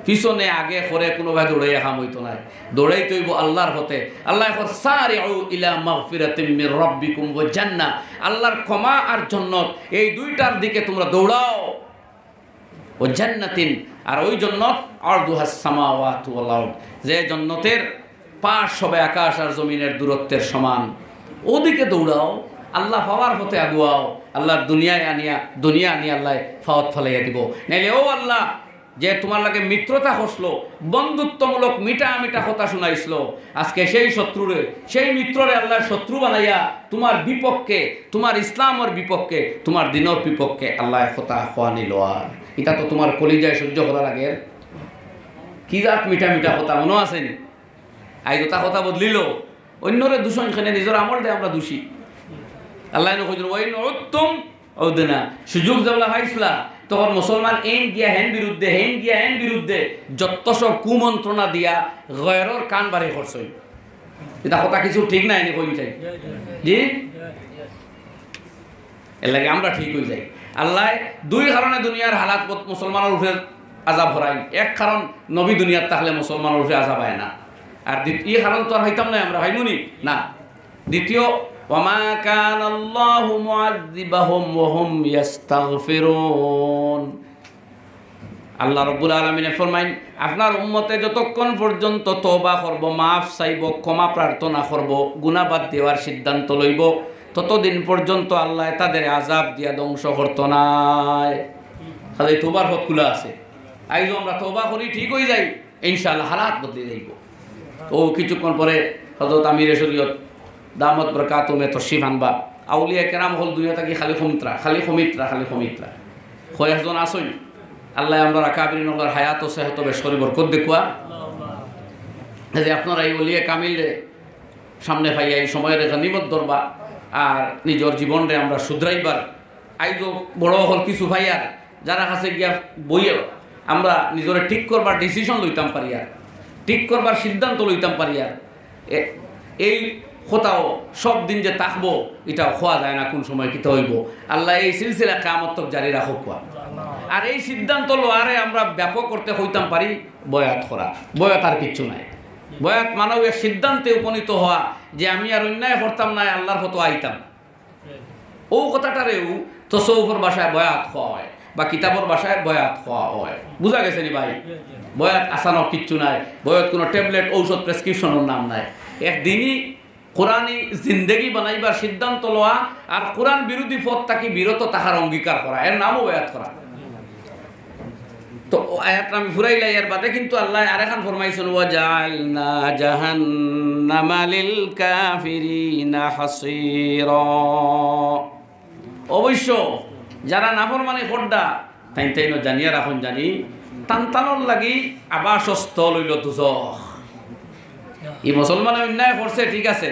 পিছনে আগে করে কোনোভাবে দৌড়াইয়া কাম হইতো না, দৌড়াইতে হইব আল্লাহর হতে। আল্লাহ সারিউ ইলা মাগফিরাতিম মির রাব্বিকুম ওয়া জান্নাহ, আল্লাহর ক্ষমা আর জান্নাত, এই দুইটার দিকে তোমরা দৌড়াও। ও জান্নাতিন, আর ওই জান্নাত আরদুহাস সামাওয়াতু ওয়াল আরদ, যে জান্নাতের পাশ হবে আকাশ আর জমিনের দূরত্বের সমান, ওদিকে দৌড়াও। আল্লাহ পাওয়ার হতে আগুয়াও, আল্লাহর দুনিয়া আনিয়া আল্লাহ ফাওয়াত ফলাইয়া দিব। নাইলে ও আল্লাহ যে তোমার লাগে মিত্রতা হসলো, বন্ধুত্বমূলক মিঠা মিঠা কথা শুনাইছিল, আজকে সেই শত্রুরে, সেই মিত্ররে আল্লাহ শত্রু বানাইয়া তোমার বিপক্ষে, তোমার ইসলামের বিপক্ষে, তোমার দিনের বিপক্ষে আল্লাহ কথা হওয়া নিল। আর এটা তো তোমার কলিজায় সহ্য করার আগে কি জাত মিঠা মিঠা কথা মনে আসেনি? আইজ তা কথা বদলিল, অন্যরে দূষণ খানে নিজের আমল দেয় আমরা দোষী। আল্লাহ সুযোগ যেগুলা পাইছিলা তখন মুসলমান এন গিয়া হেন বিরুদ্ধে, হেন গিয়া হেন বিরুদ্ধে যত সব কুমন্ত্রণা দিয়া গয়রর কান বাড়ি করছই। এটা কথা কিছু ঠিক নাই নি কই চাই জি, এর লাগে আমরা ঠিক হয়ে যাই। আল্লাহ দুই কারণে দুনিয়ার হালাত মুসলমানের উপরে আজাব হরাই। এক কারণ নবী দুনিয়ার থাকলে মুসলমানের উপরে আজাব হয় না, আর দ্বিতীয় কারণ তো আর হইতাম না আমরা, হইমুনি না। দ্বিতীয়, ওয়ামা কানাল্লাহু মুআযযিবাহুম ওয়া হুম ইস্তাগফিরুন, আল্লাহ রাব্বুল আলামিন ফরমাইন আপনার উম্মতে যতক্ষণ পর্যন্ত তওবা করব, মাফ চাইব, ক্ষমা প্রার্থনা করব, গুনাহ বাদ দেওয়ার সিদ্ধান্ত লইব, ততদিন পর্যন্ত আল্লাহ তাদের আযাব দিয়া ধ্বংস করতো নাই। খালি তওবার পথ খোলা আছে। আইজ আমরা তওবা করি, ঠিক হয়ে যাই, ইনশাআল্লাহ হালাত বদলে যাইব। তো কিছুক্ষণ পরে হযরত আমিরে শরীয়ত দামত বরকাতুমে তশরিফ আনবা। আউলিয়া কেরাম হল দুনিয়া থাকি খালি খমিত্রা, খালি খমিত্রা, খালি খমিত্রা। কয়েকজন আসুন, আল্লাহ আমরা রাকাবির নগর হায়াত ও সেহত বেশ করি বরকত দেখুয়া। যে আপনারা এই ওলিয়া কামিলে সামনে পাইয়া এই সময়ের নিমত ধরবা আর নিজের জীবনরে আমরা শুধরাইবার। আইজ বড় হল কিছু ভাইয়ার যারা কাছে গিয়া বইয়ে আমরা নিজের ঠিক করবার ডিসিশন লইতাম পারি, আর ঠিক করবার সিদ্ধান্ত লইতাম পারি। আর এই কোথাও সব দিন যে থাকবো এটাও খোয়া যায় না, কোন সময় কিতে হইব। আল্লাহ এই সিলসিলা কিয়ামত তক জারি রাখুক। আর এই সিদ্ধান্ত লোয়ারে আমরা ব্যাপক করতে হইতাম পারি বয়াত করা। বয়াত আর কিচ্ছু নাই। বয়াত মানব এক সিদ্ধান্তে উপনীত হওয়া যে আমি আর অন্যায় করতাম না, আল্লাহর হতো আইতাম। ও কথাটারেও তসৌফর ভাষায় বয়াত হওয়া হয় বা কিতাবর ভাষায় বয়াত হওয়া হয়। বুঝা গেছে নি ভাই? বয়াত আসানো কিচ্ছু নাই। বয়াত কোনো ট্যাবলেট ঔষধ প্রেসক্রিপশনের নাম নাই। একদিনই কোরআনই জিন্দেগি বানাইবার সিদ্ধান্ত লওয়া আর কোরআন বিরোধী পথ তাকে বিরত তাহার অঙ্গীকার করা, এর নামও বয়াত করা। তো আয়াতটা আমি ফুরাইলাই, এর বাদে কিন্তু আল্লাহ আরেকখান ফরমাইছেন, ওয়াজআলনা জাহান্নামা লিল কাফিরিনা হাসীরা। অবশ্য যারা নাফরমানি করদা তাইন জানিয়া রাখুন, জানি টানটানোর লাগি আবাসস্থল হইল দুজখ। এই মুসলমানে অন্যায় করছে, ঠিক আছে,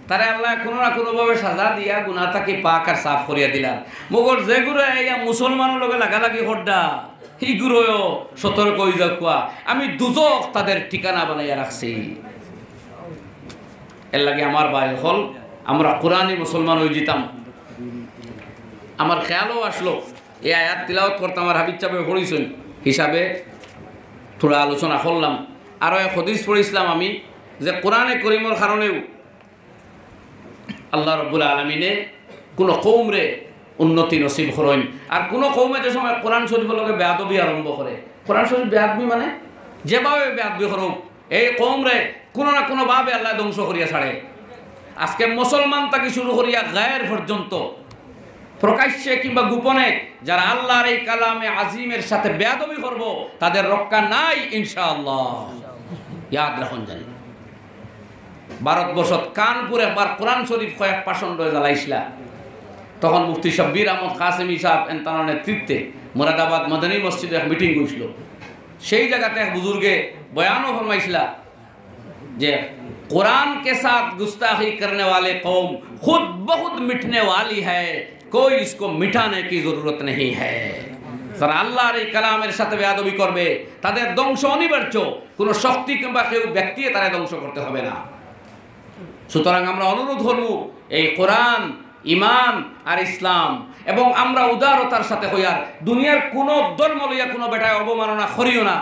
তারে আল্লাহ কোনো না কোনোভাবে সাজা দিয়া গুনাহ তাকে পাক আর সাফ করিয়া দিলাম। মগর যেগুলো এই মুসলমানের লগে লাগালাগি করদা এইগুলোও সতর্ক হয়ে যাওয়া, আমি দুজখ তাদের ঠিকানা বানাইয়া রাখছি। এর লাগে আমার ভাই হল আমরা কোরআনই মুসলমান হয়ে যেতাম। আমার খেয়ালও আসলো এই আয়াত তিলাওয়াত করতে আমার হাবিব চাপে পড়িছেন হিসাবে থোড়া আলোচনা করলাম। আরও এক হাদিস পড়িছিলাম আমি যে কোরআনে করিমর কারণেও আল্লাহ রাব্বুল আলামিনে কোনো কওমরে উন্নতি নসিব করেন। আর কোনো কওমে যে সময় কোরআন শরীফের লগে বেয়াদবি আরম্ভ করে, কোরআন শরীফ বেয়াদবি মানে যেভাবে বেয়াদবি করুক এই কওমরে কোনো না কোনোভাবে আল্লাহ ধ্বংস করিয়া ছাড়ে। আজকে মুসলমান তাকে শুরু করিয়া গায়ের পর্যন্ত প্রকাশ্যে কিংবা গোপনে যারা আল্লাহর এই কালামে আজিমের সাথে বেয়াদবি করব তাদের রক্ষা নাই ইনশাআল্লাহ। ইয়াদ রাখুন জানি ভারতবর্ষত কানপুরে একবার কোরআন শরীফ কয়েক পাষণ্ড জ্বালাইছিলা, তখন মুফতি শব্বির আহমদ কাসেমি সাহেব এনতানোর নেতৃত্বে মুরাদাবাদ মদনী মসজিদে এক মিটিং হয়েছিল। সেই জায়গাতে এক বুজুর্গে বয়ানও ফরমাইছিলা যে कुरान के साथ गुस्ताखी करने वाले कौम खुद बहुत मिटने वाली है, कोई इसको मिटाने की जरूरत नहीं है। যারা আল্লাহর এই কালামের সাথে বেয়াদবি করবে তাদের ধ্বংস অনিবার্য, কোনো শক্তি কিংবা কেউ ব্যক্তি তারা ধ্বংস করতে হবে না। সুতরাং আমরা অনুরোধ করব এই কোরআন, ইমান আর ইসলাম এবং আমরা উদারতার সাথে হইয়ার দুনিয়ার কোনো ধর্ম লইয়া কোনো বেটায় অবমাননা করিও না।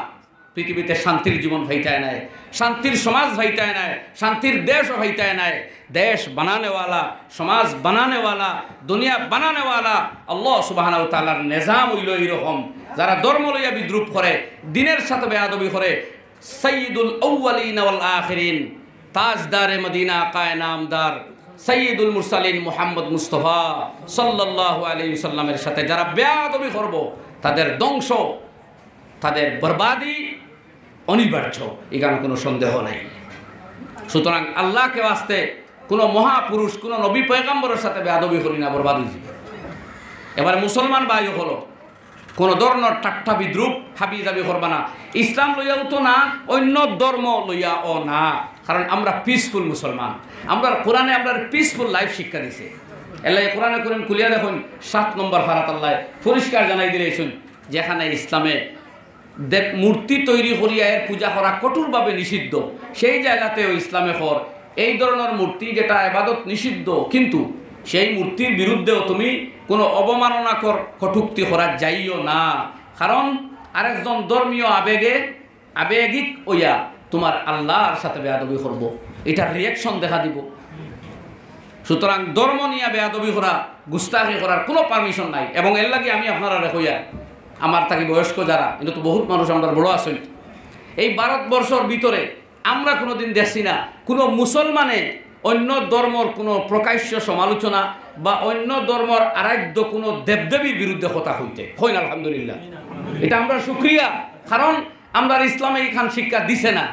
পৃথিবীতে শান্তির জীবন ভাইতায় নাই, শান্তির সমাজ ভাইতায় নাই, শান্তির দেশও ভাইতায় নাই। দেশ বানানেওয়ালা, সমাজ বানানেওয়ালা, দুনিয়া বানানেওয়ালা আল্লাহ সুবহানাহু ওয়া তাআলার নিজাম হইল এইরকম। যারা ধর্ম লইয়া বিদ্রুপ করে, দিনের সাথে বেয়াদবি করে, সাইয়্যিদুল আউয়ালিন ওয়াল আখিরিন, তাজদারে মদিনা, আকায়ে নামদার, সাইয়্যিদুল মুরসালিন মুহাম্মদ মুস্তাফা সাল্লাল্লাহু আলাইহি ওয়াসাল্লামের সাথে যারা বেয়াদবি করব তাদের ধ্বংস, তাদের বরবাদি অনিবার্য, এখানে কোনো সন্দেহ নাই। সুতরাং আল্লাহকে বাস্তে কোনো মহাপুরুষ, কোনো নবী পয়গম্বরের সাথে বেয়াদবি করি না, বরবাদ হয়ে যাবে। এবারে মুসলমান ভাই হলো কোনো ধরনের ঠাট্টা বিদ্রুপ হাবিজাবি করবা না। ইসলাম লইয়াও তো না, অন্য ধর্ম লইয়াও না, কারণ আমরা পিসফুল মুসলমান। আমরা কোরআনে আমরা পিসফুল লাইফ শিক্ষা দিছে। আল্লাহ কোরআনে করিম খুলিয়া দেখুন 7 নম্বর ফারাত আল্লাহ পরিষ্কার জানাই দিয়েছেন যেখানে ইসলামে দেব মূর্তি তৈরি করিয়া এর পূজা করা কঠোরভাবে নিষিদ্ধ, সেই জায়গাতেও ইসলামে কর এই ধরনের মূর্তি যেটা ইবাদত নিষিদ্ধ, কিন্তু সেই মূর্তির বিরুদ্ধেও তুমি কোনো অবমাননাকর কটূক্তি করা যাইও না, কারণ আরেকজন ধর্মীয় আবেগিক ওইয়া তোমার আল্লাহর সাথে বেয়াদবি করবো, এটার রিয়াকশন দেখা দিব। সুতরাং ধর্ম নিয়ে বেয়াদবি করা, গুস্তাখি করার কোনো পারমিশন নাই। এবং এর লাগে আমি আপনারা রেখইয়া আমার তাকে বয়স্ক যারা, কিন্তু তো বহুত মানুষ আমরা বড় আছেন এই ভারতবর্ষর ভিতরে, আমরা কোনো দিন দেখছি না কোনো মুসলমানে অন্য ধর্মর কোনো প্রকাশ্য সমালোচনা বা অন্য ধর্মর আরাধ্য কোনো দেবদেবীর বিরুদ্ধে কথা হইতে হয় না। আলহামদুলিল্লাহ, এটা আমরা শুকরিয়া, কারণ আমরা ইসলামে এইখান শিক্ষা দিছে না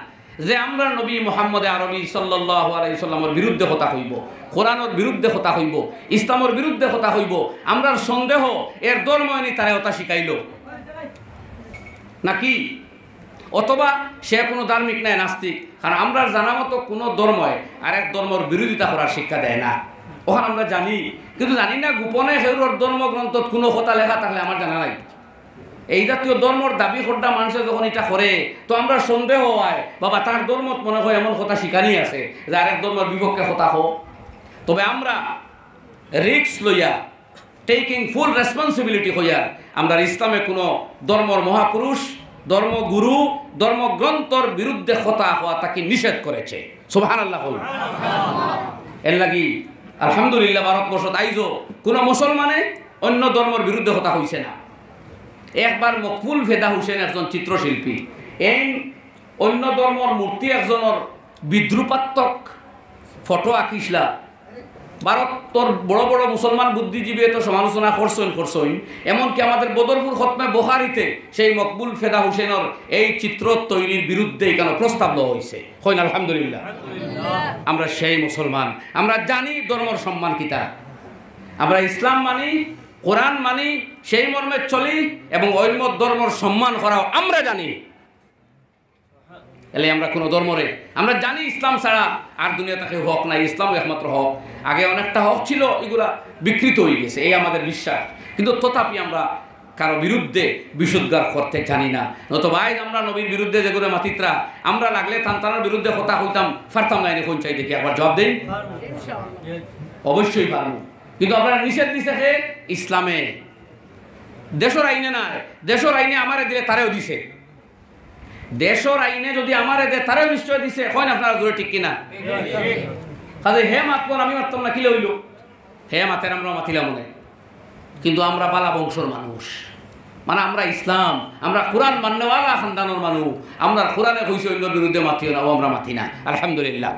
যে আমরা নবী মুহাম্মদ আরবি সাল্লাল্লাহু আলাইহি সাল্লামের বিরুদ্ধে কথা হইব, কোরআনের বিরুদ্ধে কথা হইব, ইসলামের বিরুদ্ধে কথা হইব। আমরা সন্দেহ এর ধর্ম নি তারা কথা শিখাইল নাকি, অথবা সে কোনো ধার্মিক নাই, নাস্তিক। কারণ আমরা জানা মতো কোনো ধর্মই আরেক ধর্মের বিরোধিতা করার শিক্ষা দেয় না। ওখানে আমরা জানি, কিন্তু জানি না গোপনে সেগুলোর ধর্মগ্রন্থ কোনো কথা লেখা থাকলে আমার জানা নাই। এই জাতীয় ধর্মর দাবি করটা মানুষের যখন এটা করে তো আমরা সন্দেহ হয় বাবা তার ধর্মত মনে হয় এমন কথা শিকারই আছে যে আরেক ধর্মের বিপক্ষে কথা হোক। তবে আমরা রিস্ক লইয়া টেকিং ফুল রেসপন্সিবিলিটি হইয়া আমরা ইসলামে কোনো ধর্মর মহাপুরুষ, ধর্মগুরু, ধর্মগ্রন্থর বিরুদ্ধে কথা হওয়া তাকে নিষেধ করেছে। সুবহানাল্লাহ। এর লাগি আলহামদুলিল্লাহ ভারতবর্ষত আইজো কোনো মুসলমানে অন্য ধর্মের বিরুদ্ধে কথা হইছে না। একবার মকবুল ফেদা হুসেন একজন চিত্রশিল্পী এই অন্য ধর্মর মূর্তি একজনের বিদ্রুপাত্মক ফটো আঁকিসলা ভারতর বড় বড় মুসলমান বুদ্ধিজীবী তো সমালোচনা করছেন। এমনকি আমাদের বদরপুর খতমে বুখারীতে সেই মকবুল ফেদা হুসেনের এই চিত্র তৈরির বিরুদ্ধে কেন প্রস্তাব দেওয়া হয়েছে। হইন আলহামদুলিল্লাহ। আমরা সেই মুসলমান, আমরা জানি ধর্মর সম্মান কিতা, আমরা ইসলাম মানি, কোরআন মানি, সেই মর্মে চলি এবং অন্য ধর্মর সম্মান করাও আমরা জানি। এলে আমরা কোনো ধর্মরে আমরা জানি ইসলাম ছাড়া আর দুনিয়া তাকে হক নাই, ইসলাম একমাত্র হক। আগে অনেকটা হক ছিল, এগুলা বিকৃত হয়ে গেছে, এই আমাদের বিশ্বাস। কিন্তু তথাপি আমরা কারো বিরুদ্ধে বিশুদ্ধার করতে জানি না। নতুবা আমরা নবীর বিরুদ্ধে যেগুলো মাতিত্রা আমরা লাগলে তান্তানোর বিরুদ্ধে কথা হইতাম ফারতাম না, কোন চাই দেখি একবার জবাব দেন, অবশ্যই পারবো। কিন্তু আপনারা নিষেধ দিছে ইসলামে, দেশের আইনে না, দেশের আইনে আমারে দিলে তারেও দিছে, দেশের আইনে যদি আমারে দেয় তারেও নিশ্চয় দিছে। হয় আপনারা জোরে ঠিক কিনা? কাজে হে মাতবন আমি মারতাম না, কিলে হইল হে মাতের আমরা মাতিলাম মনে। কিন্তু আমরা বালা বংশর মানুষ, মানে আমরা ইসলাম, আমরা কোরআন মান্যওয়ালা খানদানোর মানুষ, আমরা কোরআনে কইছে অন্যর বিরুদ্ধে মাতিও না, ও আমরা মাতি না আলহামদুলিল্লাহ।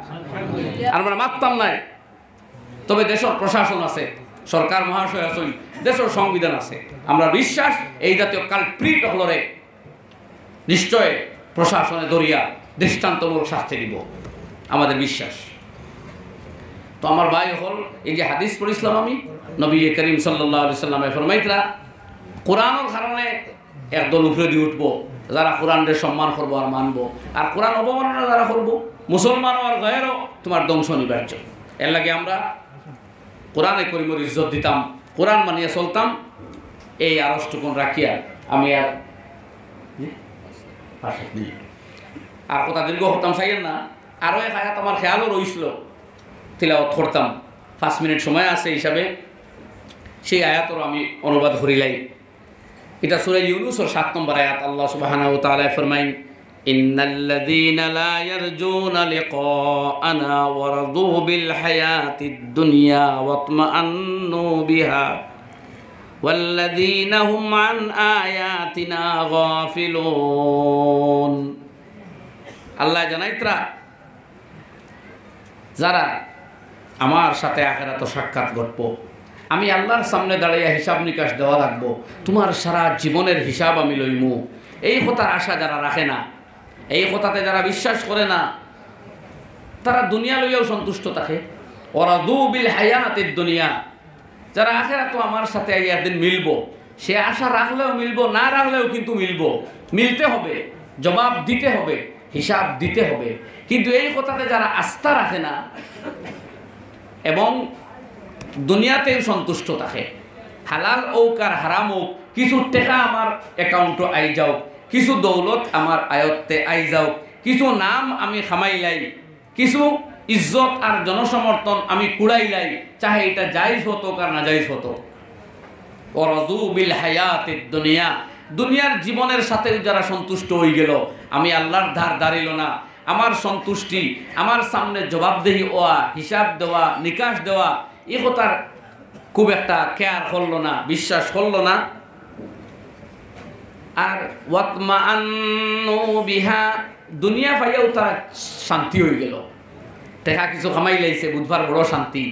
আমরা মারতাম নাই। তবে দেশের প্রশাসন আছে, সরকার মহাশয় আছেন, দেশের সংবিধান আছে। আমরা বিশ্বাস এই জাতীয় কালপ্রিট হলরে নিশ্চয় প্রশাসনে দরিয়া দৃষ্টান্তমূলক শাস্তি দিব, আমাদের বিশ্বাস। তো আমার ভাই হল এই যে হাদিস পড়িছিলাম আমি, নবী করিম সাল্লাল্লাহু আলাইহি সাল্লামে ফরমাইতরা কোরআনের কারণে একদল উপরে দিয়ে উঠবো যারা কোরআনের সম্মান করবো আর মানবো, আর কোরআন অবমাননা যারা করবো মুসলমান আর গায়েরও তোমার ধ্বংস নিবার্য। এর লাগে আমরা কোরআনে করিমের ইজ্জত দিতাম, কোরআন মানিয়ে চলতাম। এই আরষ্টুকুন রাখিয়া আমি আর কথা দীর্ঘ হতাম চাইয়েন না। আরও এক আয়াত আমার খেয়ালও রইছিল, তিলাওয়াত করতাম, 5 মিনিট সময় আছে হিসাবে সেই আয়াতও আমি অনুবাদ করিলাই। এটা সূরা ইউনূসের 7 নম্বর আয়াত। আল্লাহ সুবহানাহু ওয়া তাআলা ফরমাইন, ইন্নাল্লাযীনা লা ইয়ারজুনা লিকাআনা ওয়া রাদু বিল হায়াতিদ দুনিয়া ওয়া তামান্নু বিহা ওয়াল্লাযীনা হুম আন আয়াতিনা গাফিলুন। আল্লাহ জানাইতরা যারা আমার সাথে আখিরাতে সাক্ষাৎ ঘটবো, আমি আল্লাহর সামনে দাঁড়িয়ে হিসাব নিকাশ দেওয়া লাগবো, তোমার সারা জীবনের হিসাব আমি লইমু, এই কথার আশা যারা রাখে না, এই কথাতে যারা বিশ্বাস করে না, তারা দুনিয়া লইয়াও সন্তুষ্ট থাকে। ওয়ারাদু বিল হায়াতিদ দুনিয়া, যারা আখিরাতে আমার সাথে একদিন মিলবো, সে আশা রাখলেও মিলবো, না রাখলেও কিন্তু মিলবো, মিলতে হবে, জবাব দিতে হবে, হিসাব দিতে হবে। কিন্তু এই কথাতে যারা আস্থা রাখে না এবং দুনিয়াতেও সন্তুষ্ট থাকে, হালাল হোক আর হারাম হোক, কিছু টাকা আমার অ্যাকাউন্টে আই যাও, কিছু দৌলত আমার আয়ত্তে আই যাও, কিছু নাম আমি খামাইলাই, কিছু ইজ্জত আর জনসমর্থন আমি কুড়াইলাই, চাহে এটা জায়েজ হতো আর না জায়েজ হতো। ওয়ারাদু বিল হায়াতিদ দুনিয়া, দুনিয়ার জীবনের সাথে যারা সন্তুষ্ট হয়ে গেল, আমি আল্লাহর ধার দাঁড়িল না, আমার সন্তুষ্টি, আমার সামনে জবাবদেহি হওয়া, হিসাব দেওয়া, নিকাশ দেওয়া, এ কথার খুব একটা কেয়ার করলো না, বিশ্বাস করলো না। আর ওয়াতমাআন্নু বিহা, দুনিয়া পাইয়াও তারা শান্তি হয়ে গেল, টাকা কিছু কামাই লাইছে, বুধবার বড় শান্তি,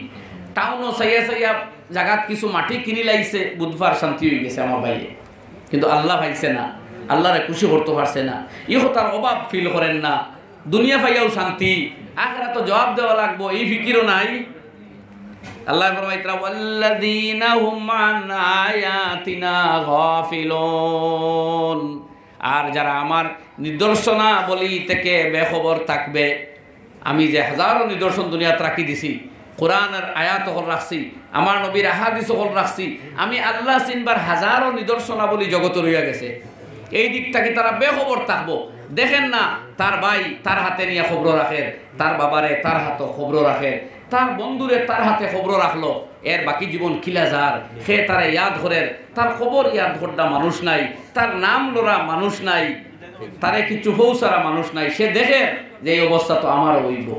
টাউনও চাইয়া চাইয়া জায়গাত কিছু মাটি কিনি লাইছে, বুধবার শান্তি হয়ে গেছে আমার ভাইয়ে। কিন্তু আল্লাহ পাইছে না, আল্লাহরে খুশি করতে পারছে না, ইহো তার অভাব ফিল করেন না, দুনিয়া পাইয়াও শান্তি, আখিরাতে তো জবাব দেওয়া লাগবো, এই ফিকিরও নাই। আল্লাহ ফরমাইতরা ওয়াল্লাযীনা হুম আন আয়াতিনা গাফিলুন, আর যারা আমার নিদর্শনাবলী থেকে বেখবর থাকবে, আমি যে হাজারো নিদর্শন দুনিয়াতে রাখি দিছি, কোরআনের আয়াত হল রাখছি, আমার নবীর আহাদিস হল রাখছি, আমি আল্লাহ চিনবার হাজারো নিদর্শনাবলী জগত রইয়া গেছে। এই দিকটা কি তারা বেখবর থাকবো? দেখেন না, তার ভাই তার হাতে নিয়ে খবর রাখে, তার বাবারে তার হাতে খবর রাখে, তার বন্ধুরে তার হাতে খবর রাখলো, এর বাকি জীবন কিলা যার সে তারা ইয়াদ ধরে, তার খবর ইয়াদ ধরটা মানুষ নাই, তার নাম লোরা মানুষ নাই, তারে কিছু হৌসারা মানুষ নাই। সে দেখে যে এই অবস্থা তো আমার হইব,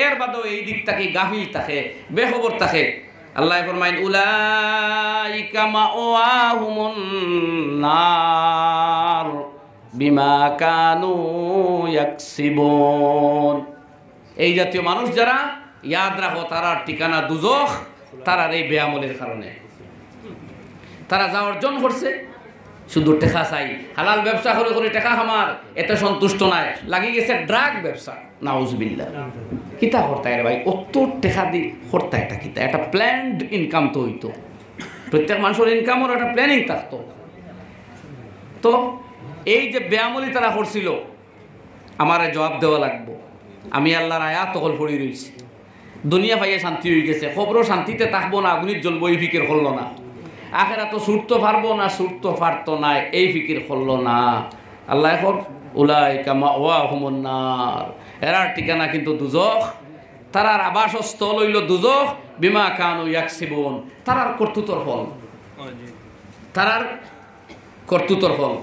এর বাদেও এই দিকটা কি গাফিল থাকে, বেখবর থাকে। আল্লাহ ফরমাইন উলাইকা মাওয়াহুমুন নার বিমা কানু ইয়াকসিবুন। এই জাতীয় মানুষ যারা, ইয়াদ রাখো তারার ঠিকানা দুজখ, তারার এই বেআমলের কারণে। তারা যা অর্জন করছে শুধু টেকা চাই, হালাল ব্যবসা করে করে টেকা খামার, এতে সন্তুষ্ট নাই, লাগি গেছে ড্রাগ ব্যবসা। নাউজুবিল্লাহ, কিতা করতায় রে ভাই, অত টেকা দি করতা, এটা কিতা? একটা প্ল্যান্ড ইনকাম তো হইতো, প্রত্যেক মানুষের ইনকামের একটা প্ল্যানিং থাকতো। তো এই যে বেআমলি তারা করছিল, আমার জবাব দেওয়া লাগবো। আমি আল্লাহর আয়াত তখন পড়ি রয়েছি, দুনিয়া পাইয়ে শান্তি হয়ে গেছে, খবরও শান্তিতে থাকবো না, আগুনির জ্বলবো, এই ফিকির করলো না। আখেরা তো ছুটতে পারবো না, ছুটতে পারতো না, এই ফিকির করলো না। আল্লাহ এখন উলাইকা মাওয়াহুমুন নার, এরার ঠিকানা কিন্তু দুজখ, তারার আবাসস্থল হইল দুজখ, বিমা কানু ইয়াকসিবুন, তারার কর্তৃত্বর ফল, তারার কর্তৃত্বর ফল।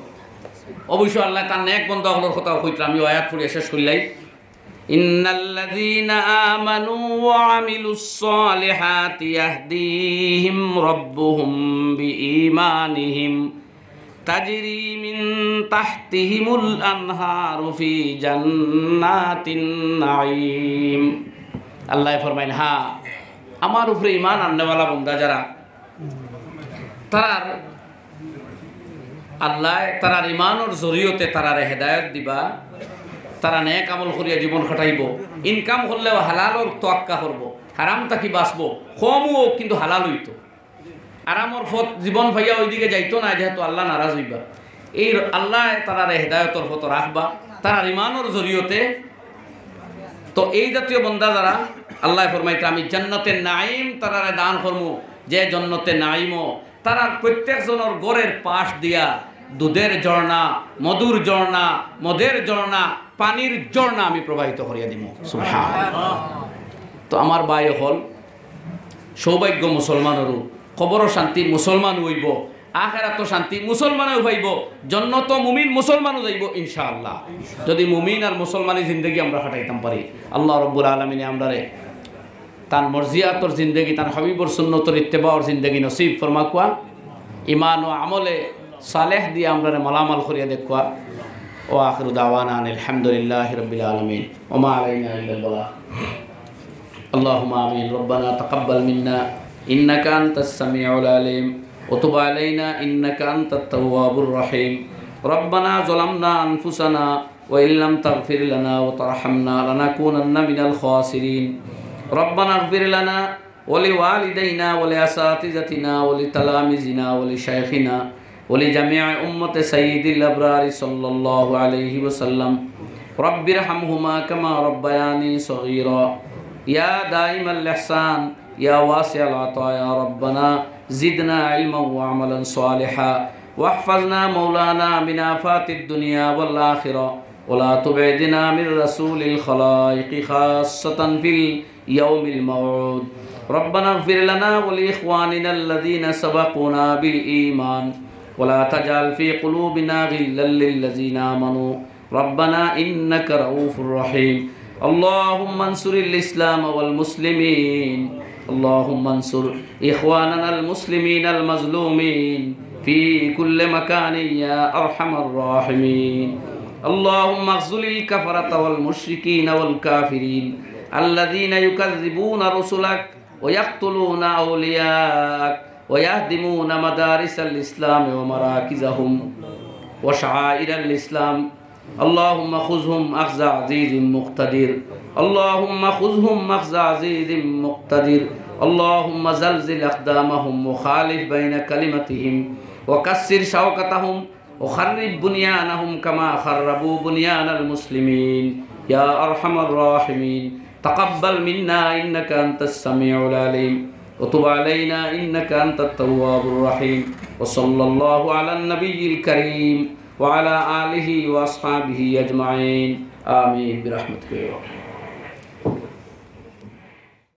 অবশ্য আল্লাহ তার নেক বন্দাগুলোর কথা কইতে আমি আয়াত পড়ে শেষ করলাই। ইন্নাল্লাযীনা আমানু ওয়া আমিলুস সালিহাতি ইয়াহদিহিম রাব্বুহুম বিঈমানিহিম তাজরি মিন তাহতিহিমুল আনহারু ফি জান্নাতিন নাঈম। আল্লাহ ফরমাইন, হ্যাঁ আমার উপরে ঈমান আননেওয়ালা বান্দা যারা, তারার আল্লাহ তারার ইমানোর জরিয়তে তারারে হেদায়ত দিবা, তারা নেক আমল করিয়া জীবন কাটাইব, ইনকাম করলেও হালালর তোয়াক্কা করবো, হারাম তাকি বাঁচবো, কমও কিন্তু হালাল হইতো, আরামর পথ জীবন ভাইয়া ওইদিকে যাইতো না, যেহেতু আল্লাহ নারাজ হইবা। এই আল্লাহ তারারে হেদায়তর পথ রাখবা তারার ইমানোর জরিয়তে। তো এই জাতীয় বন্দা যারা, আল্লাহ ফরমাইতে আমি জান্নাতের নাঈম তারারে দান করমু, যে জান্নাতে নাঈমও তারার প্রত্যেকজনের গড়ের পাশ দিয়া দুধের ঝর্ণা, মধুর ঝর্ণা, মদের ঝর্ণা, পানির ঝর্ণা আমি প্রবাহিত করিয়া দিব। সুবহানাল্লাহ। তো আমার ভাই হল সৌভাগ্য মুসলমানেরও, কবরও শান্তি মুসলমান হইব, আখেরাত শান্তি মুসলমানেও পাইব, জন্নত মুমিন মুসলমানও যাইব ইনশাআল্লাহ, যদি মুমিন আর মুসলমানের জিন্দগি আমরা কাটাইতাম পারি। আল্লাহ রব্বুল আলামিনে আমরারে তার মর্জিয়াতর জিন্দগি, তার হাবিবর সুন্নতর ইত্তেবাওর জিন্দগি নসিব ফরমাকুয়া, ইমান ও আমলে সালেহ দিয়ে আমরা মালামাল করিয়া দেখুয়া। ও আখিরু দাওয়ানা আলহামদুলিল্লাহি রাব্বিল আলামিন ওয়া মা আলাইনা ইল্লাল বালাগ। আল্লাহুম্মা আমিন। রব্বানা তাকাব্বাল মিন্না ইন্নাকা আনতাস সামিউল আলিম ওয়া তুব আলাইনা ইন্নাকা আনতাত তাওয়াবুর রহিম। রব্বানা যালামনা আনফুসানা ওয়া ইল্লাম তাগফির লানা ওয়া তারহামনা লানাকুনান্না মিনাল খাসিরিন। রব্বানা ইগফির লানা ওয়া লিওয়ালিদাইনা ওয়া লিআসাতিজাতিনা ওয়া লিতালামিজিনা ওয়া লিশাইখিনা ওয়া লিজামি'i উম্মতি সাইয়্যিদিল আবরারি সাল্লাল্লাহু আলাইহি ওয়াসাল্লাম। রব্বিরহামহুমা কামা রাব্বায়ানি সগীরা। ইয়া দাইমাল ইহসান ইয়া ওয়াসিআল আতা ইয়া রব্বানা জিদনা ইলমান ওয়া আমালান সালিহা ওয়াহফাজনা মাওলানা মিন আফাতিদ দুনিয়া ওয়াল আখিরা ওয়া লা তুবঈদিনা মির রাসূলিল খালাইকি খাসসাতান ফিল ইয়াউমিল মাউউদ। রব্বানা ইগফির লানা ওয়া লিইখওয়ানিনা আল্লাযীনা সাবাকুনা বিল ঈমান ওয়া লা তাজআল ফি কুলুবিনা গিল্লাল লিল্লাযীনা আমানু রব্বানা ইন্নাকা রাউফুর রহিম। আল্লাহুম্মা আনসুরিল ইসলাম ওয়াল মুসলিমিন। আল্লাহুম্মা আনসুর ইখওয়ানানাল মুসলিমিনাল মাজলুমিন ফি কুল্লি মাকানিন ইয়া আরহামার রাহিমিন। আল্লাহুম্মা আখযুলিল কাফারাতা ওয়াল মুশরিকিনা ওয়াল কাফিরিন আল্লাযীনা ইউকাযযিবুনা রাসূলাক ওয়া ইয়াকতুলুনা আউলিয়াক ওয়া ইয়াহদিমুনা মাদারিসাল ইসলাম ওয়া মারাকিজাহুম ওয়া শাআইরাল ইসলাম। اللهم خذهم أخذ عزيز مقتدر. اللهم خذهم أخذ عزيز مقتدر. اللهم زلزل أقدامهم وخالف بين كلمتهم وكسر شوكتهم وخرب بنيانهم كما خربوا بنيان المسلمين يا أرحم الراحمين تقبل منا إنك أنت السميع العليم وتب علينا إنك أنت التواب الرحيم وصلى الله على النبي الكريم وعلى آله وأصحابه أجمعين آمين برحمتك يا رب.